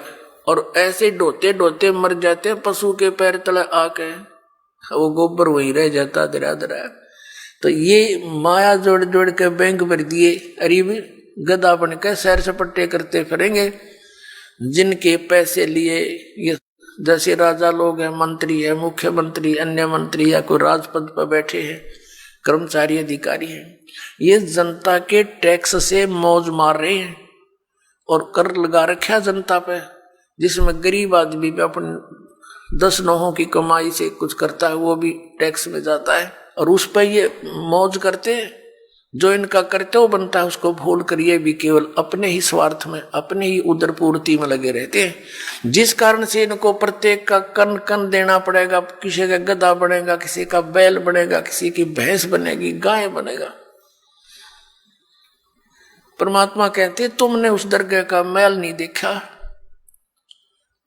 और ऐसे ढोते ढोते मर जाते हैं पशु के पैर तले आके, वो गोबर वही रह जाता दरा दरा। तो ये माया जोड़ जोड़ के बैंक भर दिए, अरे गधा बन के सैर सपट्टे करते फिरेंगे, जिनके पैसे लिए ये जैसे राजा लोग हैं, मंत्री है, मुख्यमंत्री, अन्य मंत्री या कोई राजपद पर बैठे हैं, कर्मचारी अधिकारी हैं, ये जनता के टैक्स से मौज मार रहे हैं और कर लगा रखा जनता पे, जिसमें गरीब आदमी भी अपने 10 नौहों की कमाई से कुछ करता है, वो भी टैक्स में जाता है, और उस पर ये मौज करते हैं। जो इनका कर्तव्य बनता है उसको भूल कर ये भी केवल अपने ही स्वार्थ में, अपने ही उदर पूर्ति में लगे रहते हैं, जिस कारण से इनको प्रत्येक का कन कन देना पड़ेगा। किसी का गधा बनेगा, किसी का बैल बनेगा, किसी की भैंस बनेगी, गाय बनेगा। परमात्मा कहते तुमने उस दरगाह का मैल नहीं देखा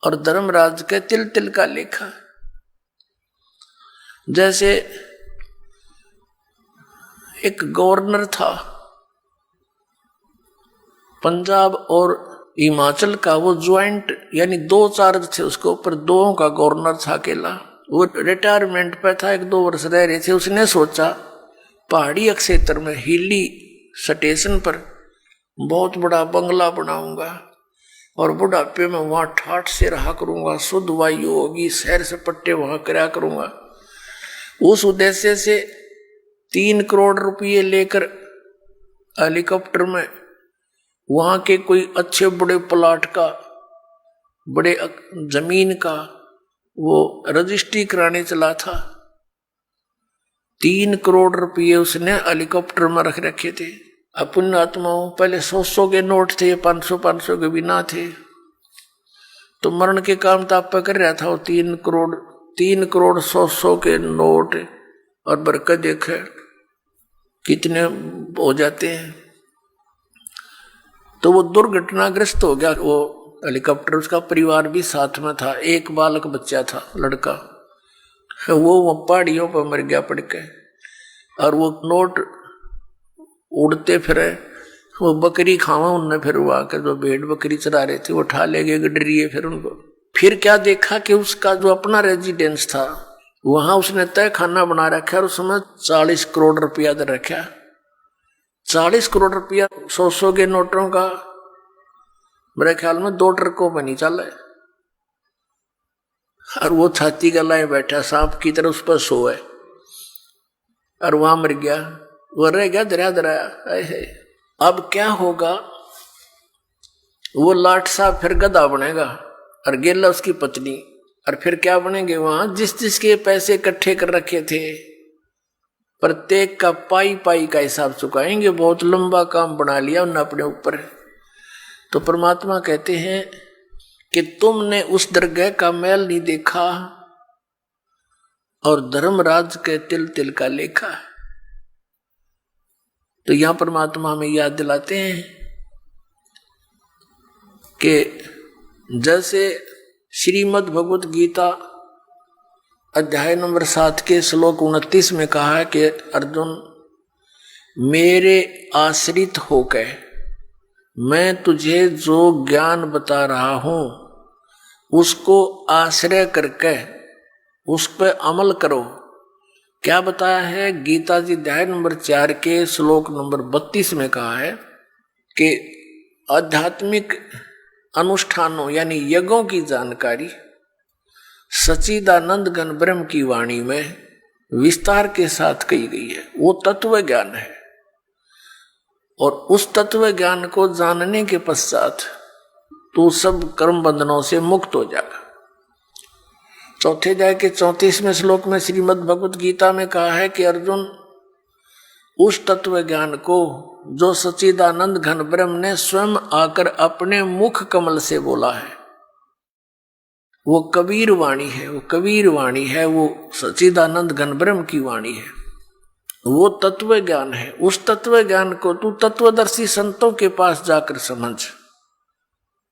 और धर्मराज के तिल तिल का लेखा। जैसे एक गवर्नर था पंजाब और हिमाचल का, वो ज्वाइंट यानी 2 चार्ज थे उसके ऊपर, 2 का गवर्नर था अकेला। वो रिटायरमेंट पे था, 1-2 वर्ष रह रहे थे। उसने सोचा पहाड़ी क्षेत्र में हिली स्टेशन पर बहुत बड़ा बंगला बनाऊंगा और बुढ़ापे में वहां ठाठ से रहा करूंगा, शुद्ध वायु होगी, सैर सपट्टे वहां कराया करूंगा। उस उद्देश्य से 3 करोड़ रुपये लेकर हेलीकॉप्टर में वहां के कोई अच्छे बड़े प्लाट का, बड़े जमीन का वो रजिस्ट्री कराने चला था। 3 करोड़ रुपये उसने हेलीकॉप्टर में रख रखे थे। अपन आत्माओं पहले 100 के नोट थे, 500 के भी ना थे, तो मरण के काम तो आप कर रहा था। वो 3 करोड़ 100 के नोट और बरकत देखे कितने हो जाते हैं। तो वो दुर्घटनाग्रस्त हो गया वो हेलीकॉप्टर। उसका परिवार भी साथ में था, एक बालक बच्चा था, लड़का। वो पहाड़ियों पर मर गया पड़ के। और वो नोट उड़ते फिरे, वो बकरी खावा उनने, फिर वो आकर जो भेड़ बकरी चरा रहे थे वो उठा ले गए गडरिए। फिर उनको फिर क्या देखा कि उसका जो अपना रेजिडेंस था वहां उसने तय खाना बना रखा और उसमें 40 करोड़ रुपया दे रखा। 40 करोड़ रुपया 100 के नोटों का मेरे ख्याल में 2 ट्रकों पर नहीं चला है। और वो छाती गलाए बैठा सांप की तरह उस पर सोए और वहां मर गया। वो रह गया दरिया दराया। अब क्या होगा? वो लाट साहब फिर गधा बनेगा और गेला उसकी पत्नी, और फिर क्या बनेंगे वहां? जिस जिसके पैसे इकट्ठे कर रखे थे प्रत्येक का पाई पाई का हिसाब चुकाएंगे। बहुत लंबा काम बना लिया उन्होंने अपने ऊपर। तो परमात्मा कहते हैं कि तुमने उस दरगाह का मैल नहीं देखा और धर्मराज के तिल तिल का लेखा। तो यहां परमात्मा हमें याद दिलाते हैं कि जैसे श्रीमद् भगवत गीता अध्याय नंबर 7 के श्लोक 29 में कहा है कि अर्जुन, मेरे आश्रित होकर मैं तुझे जो ज्ञान बता रहा हूं उसको आश्रय करके उस पर अमल करो। क्या बताया है? गीता जी अध्याय नंबर 4 के श्लोक नंबर 32 में कहा है कि आध्यात्मिक अनुष्ठानों यानी यज्ञों की जानकारी सच्चिदानंद घन ब्रह्म की वाणी में विस्तार के साथ कही गई है। वो तत्व ज्ञान है और उस तत्व ज्ञान को जानने के पश्चात तू सब कर्म बंधनों से मुक्त हो जाएगा। चौथे अध्याय के 34वें श्लोक में श्रीमद् भगवत गीता में कहा है कि अर्जुन, उस तत्व ज्ञान को जो सच्चिदानंद घन ब्रह्म ने स्वयं आकर अपने मुख कमल से बोला है, वो कबीर वाणी है, वो कबीर वाणी है, वो सच्चिदानंद घन ब्रह्म की वाणी है, वो तत्व ज्ञान है। उस तत्व ज्ञान को तू तत्वदर्शी संतों के पास जाकर समझ।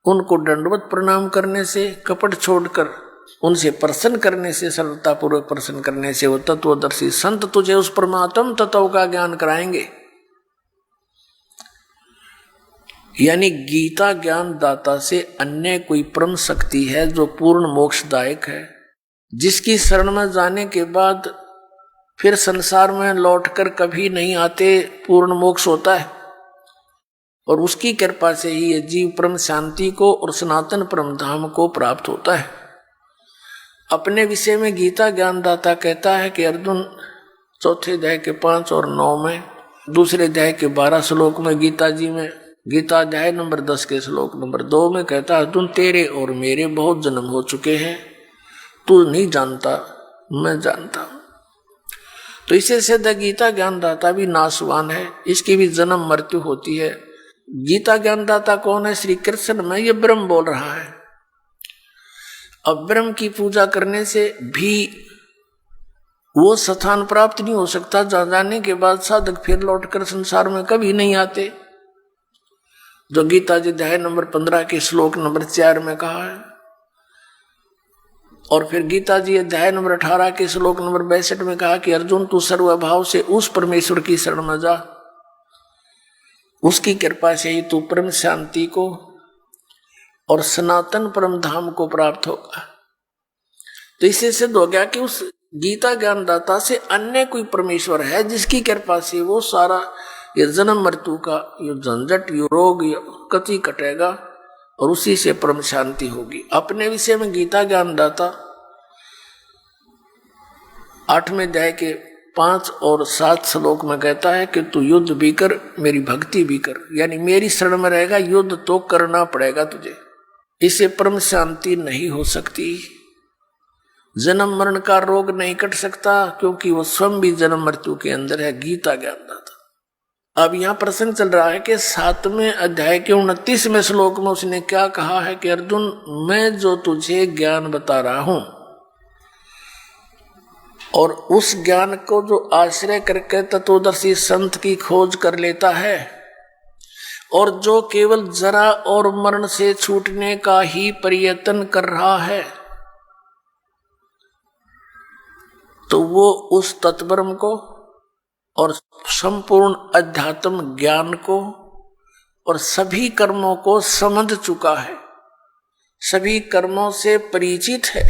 उनको दंडवत प्रणाम करने से, कपट छोड़कर उनसे प्रसन्न करने से, सरलता पूर्वक प्रसन्न करने से वो तत्वदर्शी संत तुझे उस परमात्म तत्व का ज्ञान कराएंगे। यानी गीता ज्ञान दाता से अन्य कोई परम शक्ति है जो पूर्ण मोक्षदायक है, जिसकी शरण में जाने के बाद फिर संसार में लौटकर कभी नहीं आते, पूर्ण मोक्ष होता है। और उसकी कृपा से ही ये जीव परम शांति को और सनातन परम धाम को प्राप्त होता है। अपने विषय में गीता ज्ञानदाता कहता है कि अर्जुन, चौथे अध्याय के 5 और 9 में, दूसरे अध्याय के 12 श्लोक में गीता जी में, गीता अध्याय नंबर 10 के श्लोक नंबर 2 में कहता है, अर्जुन तेरे और मेरे बहुत जन्म हो चुके हैं, तू नहीं जानता, मैं जानता हूं। तो इसे सिद्ध गीता ज्ञानदाता भी नाशवान है, इसकी भी जन्म मृत्यु होती है। गीता ज्ञानदाता कौन है? श्री कृष्ण में ये ब्रह्म बोल रहा है। अब ब्रह्म की पूजा करने से भी वो स्थान प्राप्त नहीं हो सकता जहां जाने के बाद साधक फिर लौटकर संसार में कभी नहीं आते, जो गीता जी अध्याय नंबर 15 के श्लोक नंबर 4 में कहा है। और फिर गीता जी अध्याय नंबर 18 के श्लोक नंबर 62 में कहा कि अर्जुन, तू सर्वभाव से उस परमेश्वर की शरण में जा, उसकी कृपा से ही तू परम शांति को और सनातन परम धाम को प्राप्त होगा। तो इससे सिद्ध हो गया कि उस गीता ज्ञानदाता से अन्य कोई परमेश्वर है जिसकी कृपा से वो सारा ये जन्म मृत्यु का ये झंझट, ये रोग, ये कति कटेगा और उसी से परम शांति होगी। अपने विषय में गीता ज्ञानदाता 8वें अध्याय के 5 और 7 श्लोक में कहता है कि तू युद्ध भी कर, मेरी भक्ति भी कर, यानी मेरी शरण में रहेगा, युद्ध तो करना पड़ेगा तुझे, इससे परम शांति नहीं हो सकती। जन्म मरण का रोग नहीं कट सकता क्योंकि वो स्वयं भी जन्म मृत्यु के अंदर है, गीता ज्ञानदाता। अब यहां प्रसंग चल रहा है कि 7वें अध्याय के 29वें श्लोक में उसने क्या कहा है कि अर्जुन, मैं जो तुझे ज्ञान बता रहा हूं और उस ज्ञान को जो आश्रय करके तत्वदर्शी संत की खोज कर लेता है और जो केवल जरा और मरण से छूटने का ही प्रयत्न कर रहा है, तो वो उस तत्ब्रह्म को और संपूर्ण अध्यात्म ज्ञान को और सभी कर्मों को समझ चुका है, सभी कर्मों से परिचित है।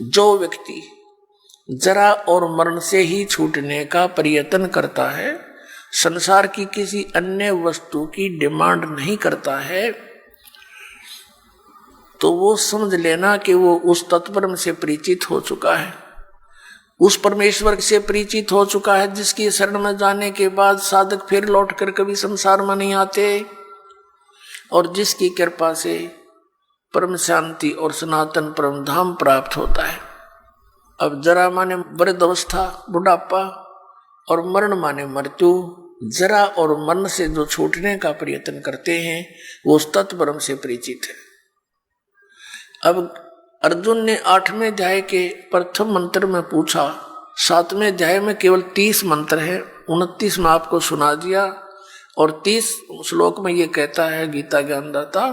जो व्यक्ति जरा और मरण से ही छूटने का प्रयत्न करता है, संसार की किसी अन्य वस्तु की डिमांड नहीं करता है, तो वो समझ लेना कि वो उस तत्ब्रह्म से परिचित हो चुका है, उस परमेश्वर से परिचित हो चुका है जिसकी शरण में जाने के बाद साधक फिर लौटकर कभी संसार में नहीं आते और जिसकी कृपा से परम शांति और सनातन परम धाम प्राप्त होता है। अब जरा माने वृद्धावस्था, बुढ़ापा, और मरण माने मृत्यु। जरा और मरण से जो छूटने का प्रयत्न करते हैं वो उस तत्ब्रह्म से परिचित है। अब अर्जुन ने 8वें अध्याय के प्रथम मंत्र में पूछा, 7वें अध्याय में केवल 30 मंत्र है, 29 में आपको सुना दिया और 30 श्लोक में ये कहता है गीता ज्ञानदाता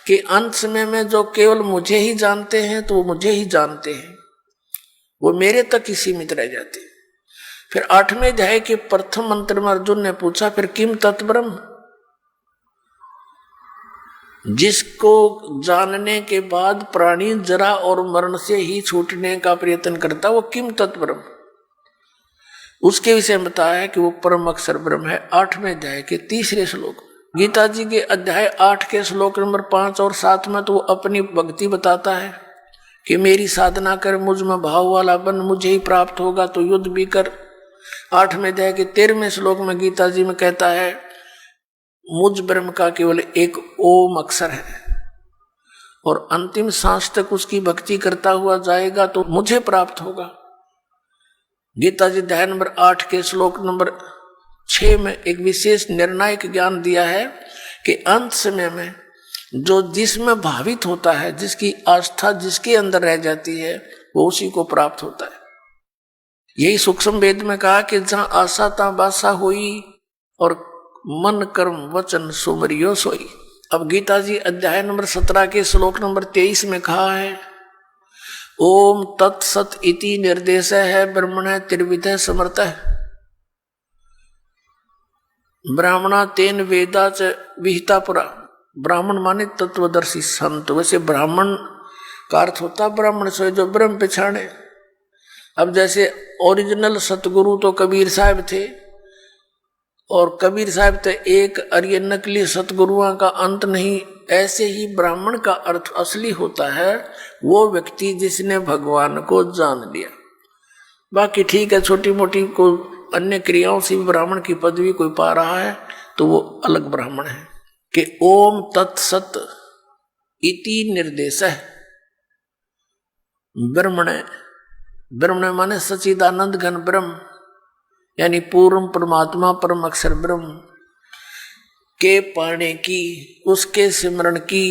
कि अंत समय में जो केवल मुझे ही जानते हैं तो वो मुझे ही जानते हैं, वो मेरे तक ही सीमित रह जाते। फिर 8वें अध्याय के प्रथम मंत्र में अर्जुन ने पूछा, फिर किम तत्ब्रह्म, जिसको जानने के बाद प्राणी जरा और मरण से ही छूटने का प्रयत्न करता, वो किम तत्ब्रह्म, उसके विषय में बताया है कि वो परम अक्षर ब्रह्म है। 8वें अध्याय के 3रे श्लोक। गीता जी के अध्याय 8 के श्लोक नंबर 5 और 7 में तो वो अपनी भक्ति बताता है कि मेरी साधना कर, मुझ में भाव वाला बन, मुझे ही प्राप्त होगा, तो युद्ध भी कर। 8वें अध्याय के 13वें श्लोक में गीता जी में कहता है मुझ ब्रह्म का केवल एक ओम अक्षर है और अंतिम सांस तक उसकी भक्ति करता हुआ जाएगा तो मुझे प्राप्त होगा। गीता जी अध्याय नंबर 8 के श्लोक नंबर 6 में एक विशेष निर्णायक ज्ञान दिया है कि अंत समय में जो जिसमें भावित होता है, जिसकी आस्था जिसके अंदर रह जाती है, वो उसी को प्राप्त होता है। यही सूक्ष्म वेद में कहा कि जहां आशा ता बासा हुई और मन कर्म वचन सुमरियो सोई। अब गीता जी अध्याय नंबर 17 के श्लोक नंबर 23 में कहा है ओम तत्सत इति निर्देश है ब्रह्मण त्रिविध समर्थ ब्राह्मणा तेन वेदा च विहिता पुरा। ब्राह्मण माने तत्वदर्शी संत। वैसे ब्राह्मण का अर्थ होता ब्राह्मण से जो ब्रह्म पहचाने। अब जैसे ओरिजिनल सतगुरु तो कबीर साहब थे और कबीर साहब तो एक और ये नकली सतगुरुओं का अंत नहीं। ऐसे ही ब्राह्मण का अर्थ असली होता है वो व्यक्ति जिसने भगवान को जान लिया। बाकी ठीक है, छोटी मोटी को अन्य क्रियाओं से भी ब्राह्मण की पदवी कोई पा रहा है तो वो अलग ब्राह्मण है। कि ओम तत्सत इति निर्देश है ब्रह्मण। ब्रह्मण माने सच्चिदानंद घन ब्रह्म, यानी पूर्ण परमात्मा परम अक्षर ब्रह्म के पाने की, उसके सिमरण की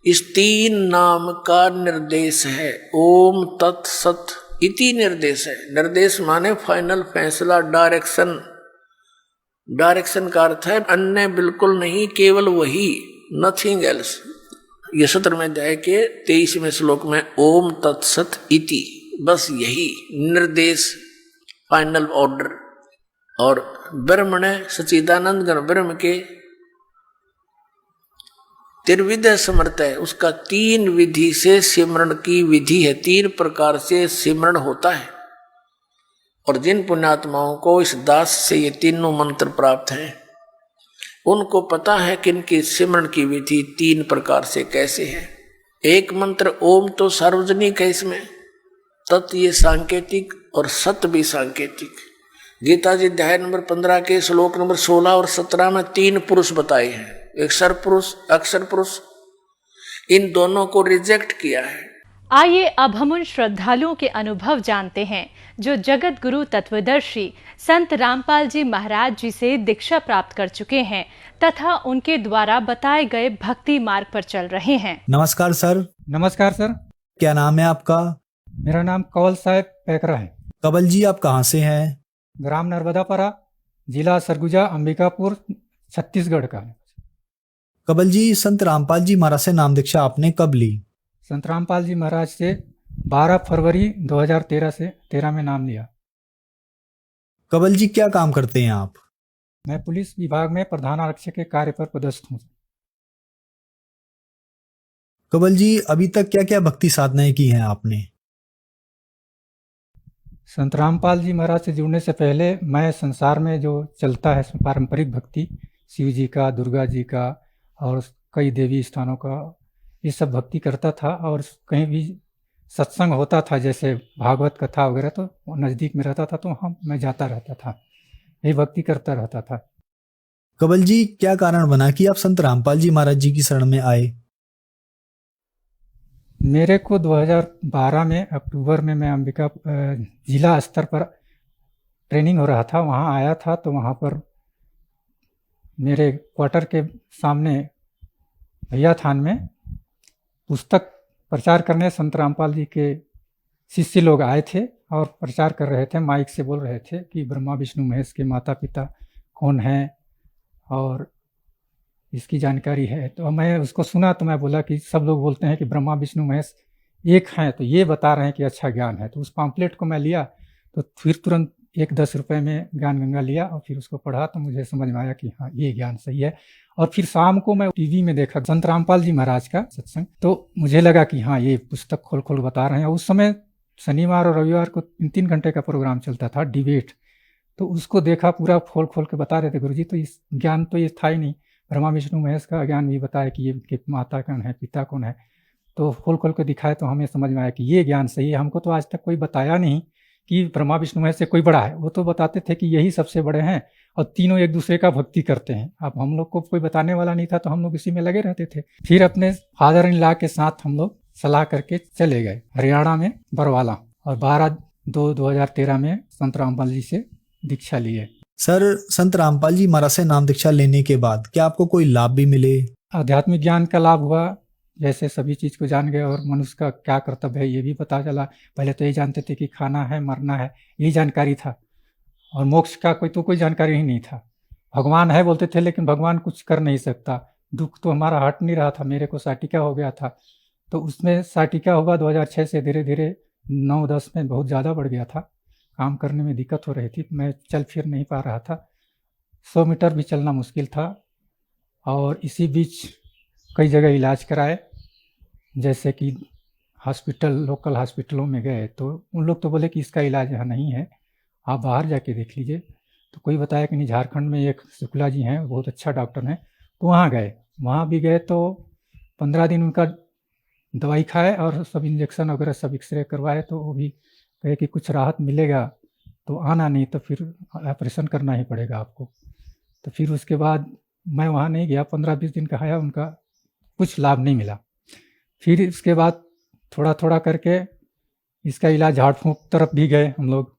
इस 3 नाम का निर्देश है। ओम तत्सत इति निर्देश है। निर्देश माने फाइनल फैसला, डायरेक्शन। डायरेक्शन का अर्थ है अन्य बिल्कुल नहीं, केवल वही, नथिंग एल्स। ये 17वें अध्याय के 23वें श्लोक में ओम तत्सत इति, बस यही निर्देश, फाइनल ऑर्डर। और ब्रह्मण सच्चिदानंद घन ब्रह्म के त्रिविध समर्थ है, उसका 3 विधि से सिमरण की विधि है, 3 प्रकार से सिमरण होता है। और जिन पुण्यात्माओं को इस दास से ये तीनों मंत्र प्राप्त हैं, उनको पता है कि इनकी सिमरण की विधि 3 प्रकार से कैसे है। एक मंत्र ओम तो सार्वजनिक है, इसमें तत् ये सांकेतिक और सत भी सांकेतिक। गीता जी अध्याय नंबर 15 के श्लोक नंबर 16 और 17 में 3 पुरुष बताए हैं, एक सर पुरुष, अक्षर पुरुष। इन दोनों को रिजेक्ट किया है।
आइए अब हम उन श्रद्धालुओं के अनुभव जानते हैं जो जगत गुरु तत्वदर्शी संत रामपाल जी महाराज जी से दीक्षा प्राप्त कर चुके हैं तथा उनके द्वारा बताए गए भक्ति मार्ग पर चल रहे हैं।
नमस्कार सर।
नमस्कार सर।
क्या नाम है आपका?
मेरा नाम कंवल साहब पैकरा है।
कंवल जी, आप कहाँ से हैं?
ग्राम नर्मदापुरा, जिला सरगुजा, अंबिकापुर, छत्तीसगढ़ का।
कंवल जी, संत रामपाल जी महाराज से नाम दीक्षा आपने कब ली?
संत रामपाल जी महाराज से 12 फरवरी 2013 में नाम लिया।
कंवल जी, क्या काम करते हैं आप?
मैं पुलिस विभाग में प्रधान आरक्षक के कार्य पर पदस्थ हूँ।
कंवल जी, अभी तक क्या क्या भक्ति साधनाएं की हैं आपने?
संत रामपाल जी महाराज से जुड़ने से पहले मैं संसार में जो चलता है पारंपरिक भक्ति, शिव जी का, दुर्गा जी का और कई देवी स्थानों का, ये सब भक्ति करता था। और कहीं भी सत्संग होता था, जैसे भागवत कथा वगैरह, तो नज़दीक में रहता था तो मैं जाता रहता था, ये भक्ति करता रहता था।
कंवल जी, क्या कारण बना कि आप संत रामपाल जी महाराज जी की शरण में आए?
मेरे को 2012 में अक्टूबर में मैं अंबिका जिला स्तर पर ट्रेनिंग हो रहा था, वहाँ आया था। तो वहाँ पर मेरे क्वार्टर के सामने भैया थान में पुस्तक प्रचार करने संत रामपाल जी के शिष्य लोग आए थे और प्रचार कर रहे थे, माइक से बोल रहे थे कि ब्रह्मा विष्णु महेश के माता पिता कौन हैं और इसकी जानकारी है। तो मैं उसको सुना तो मैं बोला कि सब लोग बोलते हैं कि ब्रह्मा विष्णु महेश एक हैं, तो ये बता रहे हैं कि अच्छा ज्ञान है। तो उस पम्फलेट को मैं लिया तो फिर तुरंत 10 रुपये में ज्ञान गंगा लिया और फिर उसको पढ़ा तो मुझे समझ में आया कि हाँ, ये ज्ञान सही है। और फिर शाम को मैं टीवी में देखा संत रामपाल जी महाराज का सत्संग, तो मुझे लगा कि हाँ, ये पुस्तक खोल खोल बता रहे हैं। उस समय शनिवार और रविवार को 3-3 घंटे का प्रोग्राम चलता था, डिबेट। तो उसको देखा, पूरा खोल खोल के बता रहे थे गुरुजी। तो इस ज्ञान तो ये था ही नहीं, ब्रह्मा विष्णु महेश का ज्ञान भी बताया कि ये कि माता कौन है, पिता कौन है। तो खोल खोल के दिखाए तो हमें समझ में आया कि ये ज्ञान सही है। हमको तो आज तक कोई बताया नहीं कि ब्रह्मा विष्णु महेश से कोई बड़ा है, वो तो बताते थे कि यही सबसे बड़े हैं और तीनों एक दूसरे का भक्ति करते हैं। अब हम लोग को कोई बताने वाला नहीं था तो हम लोग इसी में लगे रहते थे। फिर अपने फादर इन लॉ के साथ हम लोग सलाह करके चले गए हरियाणा में बरवाला, और 12/2/2013 में संत रामपाल जी से दीक्षा लिए।
सर, संत रामपाल जी महाराज से नाम दीक्षा लेने के बाद क्या आपको कोई लाभ भी मिले?
आध्यात्मिक ज्ञान का लाभ हुआ, जैसे सभी चीज़ को जान गए और मनुष्य का क्या कर्तव्य है ये भी पता चला। पहले तो ये जानते थे कि खाना है, मरना है, यही जानकारी था, और मोक्ष का कोई जानकारी ही नहीं था। भगवान है बोलते थे, लेकिन भगवान कुछ कर नहीं सकता। दुख तो हमारा हट नहीं रहा था। मेरे को साटिका हो गया था, तो उसमें साटिका हुआ 2006 से धीरे धीरे 9-10 में बहुत ज़्यादा बढ़ गया था। काम करने में दिक्कत हो रही थी, मैं चल फिर नहीं पा रहा था, 100 मीटर भी चलना मुश्किल था। और इसी बीच कई जगह इलाज कराए, जैसे कि हॉस्पिटल, लोकल हॉस्पिटलों में गए तो उन लोग तो बोले कि इसका इलाज यहाँ नहीं है, आप बाहर जाके देख लीजिए। तो कोई बताया कि नहीं, झारखंड में एक शुक्ला जी हैं, बहुत अच्छा डॉक्टर हैं, तो वहाँ गए। वहाँ भी गए तो 15 दिन उनका दवाई खाए और सब इंजेक्शन वगैरह सब एक्सरे करवाए, तो वो भी कहे कि कुछ राहत मिलेगा तो आना, नहीं तो फिर ऑपरेशन करना ही पड़ेगा आपको। तो फिर उसके बाद मैं वहाँ नहीं गया, 15-20 दिन कहाया, उनका कुछ लाभ नहीं मिला। फिर इसके बाद थोड़ा थोड़ा करके इसका इलाज झाड़ फूँक तरफ भी गए हम लोग,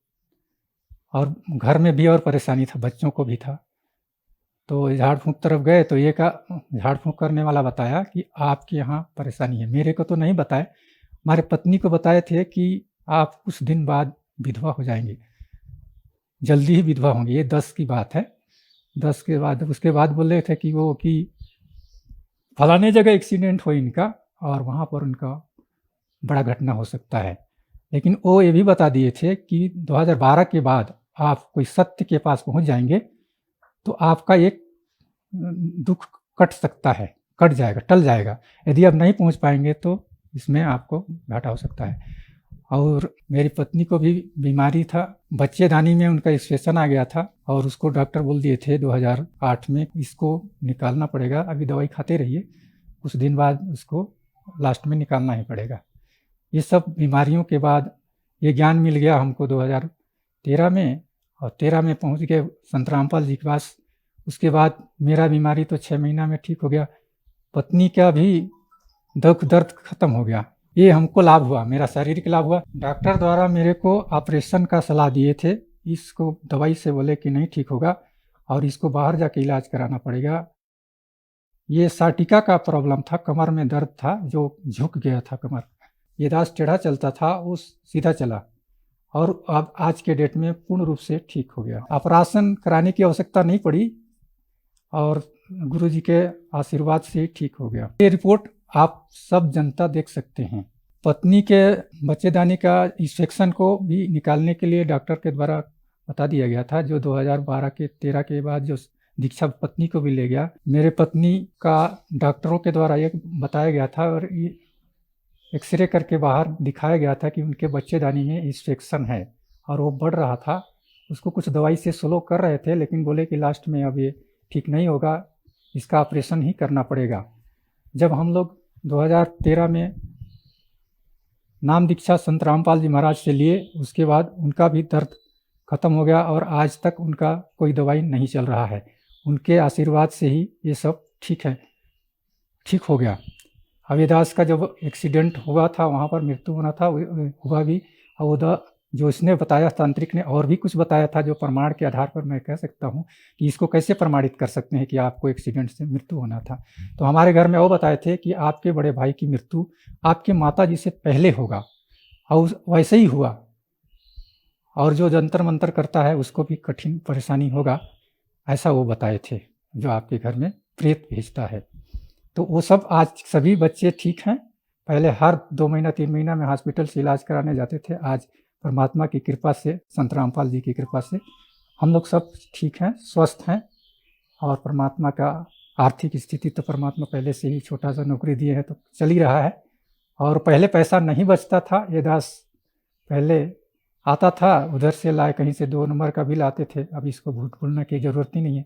और घर में भी और परेशानी था, बच्चों को भी था। तो झाड़ फूँक तरफ गए तो ये का झाड़ फूँक करने वाला बताया कि आपके यहाँ परेशानी है। मेरे को तो नहीं बताए, हमारे पत्नी को बताए थे कि आप कुछ दिन बाद विधवा हो जाएंगे, जल्दी ही विधवा होंगे। ये 10 की बात है। 10 के बाद उसके बाद बोल रहे थे कि फलाने जगह एक्सीडेंट हो इनका और वहाँ पर उनका बड़ा घटना हो सकता है। लेकिन वो ये भी बता दिए थे कि 2012 के बाद आप कोई सत्य के पास पहुँच जाएंगे तो आपका एक दुख कट सकता है। कट जाएगा, टल जाएगा। यदि आप नहीं पहुंच पाएंगे तो इसमें आपको घाटा हो सकता है। और मेरी पत्नी को भी बीमारी था, बच्चेदानी में उनका इन्फेक्शन आ गया था और उसको डॉक्टर बोल दिए थे 2008 में इसको निकालना पड़ेगा, अभी दवाई खाते रहिए, कुछ दिन बाद उसको लास्ट में निकालना ही पड़ेगा। ये सब बीमारियों के बाद ये ज्ञान मिल गया हमको 2013 में, और 13 में पहुंच गए संत रामपाल जी के पास। उसके बाद मेरा बीमारी तो 6 महीना में ठीक हो गया, पत्नी का भी दुख दर्द खत्म हो गया। ये हमको लाभ हुआ, मेरा शारीरिक लाभ हुआ। डॉक्टर द्वारा मेरे को ऑपरेशन का सलाह दिए थे, इसको दवाई से बोले कि नहीं ठीक होगा और इसको बाहर जाके इलाज कराना पड़ेगा। ये साटिका का प्रॉब्लम था, कमर में दर्द था जो झुक गया था कमर, ये दास टेढ़ा चलता था वो सीधा चला, और अब आज के डेट में पूर्ण रूप से ठीक हो गया। ऑपरेशन कराने की आवश्यकता नहीं पड़ी और गुरुजी के आशीर्वाद से ठीक हो गया। ये रिपोर्ट आप सब जनता देख सकते हैं। पत्नी के बच्चेदानी का इन्फेक्शन को भी निकालने के लिए डॉक्टर के द्वारा बता दिया गया था, जो 2012-13 के बाद जो दीक्षा पत्नी को भी ले गया। मेरे पत्नी का डॉक्टरों के द्वारा ये बताया गया था और एक्सरे करके बाहर दिखाया गया था कि उनके बच्चेदानी में इन्फेक्शन है और वो बढ़ रहा था। उसको कुछ दवाई से स्लो कर रहे थे, लेकिन बोले कि लास्ट में अब ये ठीक नहीं होगा, इसका ऑपरेशन ही करना पड़ेगा। जब हम लोग 2013 में नाम दीक्षा संत रामपाल जी महाराज से लिए, उसके बाद उनका भी दर्द खत्म हो गया और आज तक उनका कोई दवाई नहीं चल रहा है। उनके आशीर्वाद से ही ये सब ठीक है, ठीक हो गया। अविदास का जब एक्सीडेंट हुआ था वहाँ पर मृत्यु होना था, हुआ भी, और जो इसने बताया तांत्रिक ने और भी कुछ बताया था जो प्रमाण के आधार पर मैं कह सकता हूँ कि इसको कैसे प्रमाणित कर सकते हैं कि आपको एक्सीडेंट से मृत्यु होना था। तो हमारे घर में वो बताए थे कि आपके बड़े भाई की मृत्यु आपके माता जी से पहले होगा, और वैसे ही हुआ, और जो जंतर मंतर करता है उसको भी कठिन परेशानी होगा, ऐसा वो बताए थे जो आपके घर में प्रेत भेजता है। तो वो सब आज सभी बच्चे ठीक हैं। पहले हर 2 महीना 3 महीना में हॉस्पिटल से इलाज कराने जाते थे, आज परमात्मा की कृपा से, संत रामपाल जी की कृपा से हम लोग सब ठीक हैं, स्वस्थ हैं। और परमात्मा का आर्थिक स्थिति तो परमात्मा पहले से ही छोटा सा नौकरी दिए हैं तो चल ही रहा है। और पहले पैसा नहीं बचता था, ये दास पहले आता था उधर से लाए, कहीं से 2 नंबर का बिल आते थे, अब इसको भूल भूलने की ज़रूरत ही नहीं है।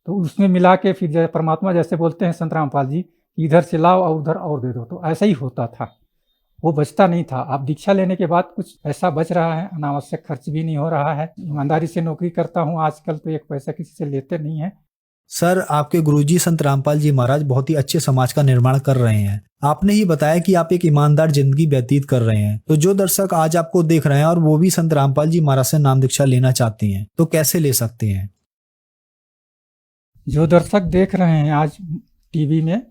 तो उसमें मिला के फिर परमात्मा जैसे बोलते हैं संत रामपाल जी, इधर से लाओ और उधर और दे दो, तो ऐसा ही होता था, वो बचता नहीं था। अब दीक्षा लेने के बाद कुछ पैसा बच रहा है, अनावश्यक खर्च भी नहीं हो रहा है। ईमानदारी से नौकरी करता हूँ आजकल, तो 1 पैसा किसी से लेते नहीं है।
सर, आपके गुरुजी संत रामपाल जी महाराज बहुत ही अच्छे समाज का निर्माण कर रहे हैं। आपने ही बताया कि आप एक ईमानदार जिंदगी व्यतीत कर रहे हैं, तो जो दर्शक आज आपको देख रहे हैं और वो भी संत रामपाल जी महाराज से नाम दीक्षा लेना चाहते हैं, तो कैसे ले सकते हैं?
जो दर्शक देख रहे हैं आज टीवी में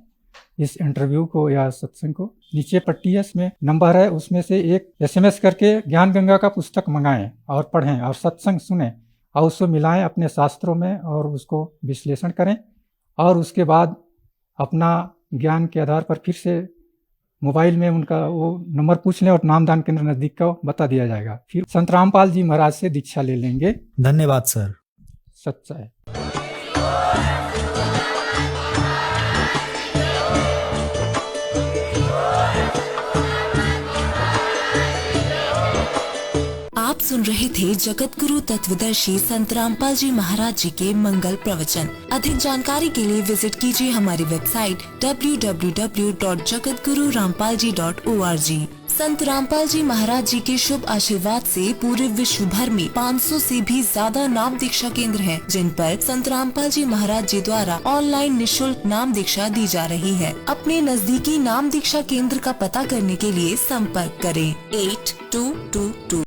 इस इंटरव्यू को या सत्संग को, नीचे पट्टी है, इसमें नंबर है, उसमें से एक SMS करके ज्ञान गंगा का पुस्तक मंगाएं और पढ़ें और सत्संग सुने और उसको मिलाएं अपने शास्त्रों में और उसको विश्लेषण करें, और उसके बाद अपना ज्ञान के आधार पर फिर से मोबाइल में उनका वो नंबर पूछ लें और नामदान केंद्र नज़दीक का बता दिया जाएगा। फिर संत रामपाल जी महाराज से दीक्षा ले लेंगे।
धन्यवाद सर।
सच्चा है।
आप सुन रहे थे जगत गुरु तत्वदर्शी संत रामपाल जी महाराज जी के मंगल प्रवचन। अधिक जानकारी के लिए विजिट कीजिए हमारी वेबसाइट www.jagatgururampalji.org। संत रामपाल जी महाराज जी के शुभ आशीर्वाद से पूरे विश्व भर में 500 से भी ज्यादा नाम दीक्षा केंद्र हैं, जिन पर संत रामपाल जी महाराज जी द्वारा ऑनलाइन निःशुल्क नाम दीक्षा दी जा रही है। अपने नजदीकी नाम दीक्षा केंद्र का पता करने के लिए संपर्क करें 8222।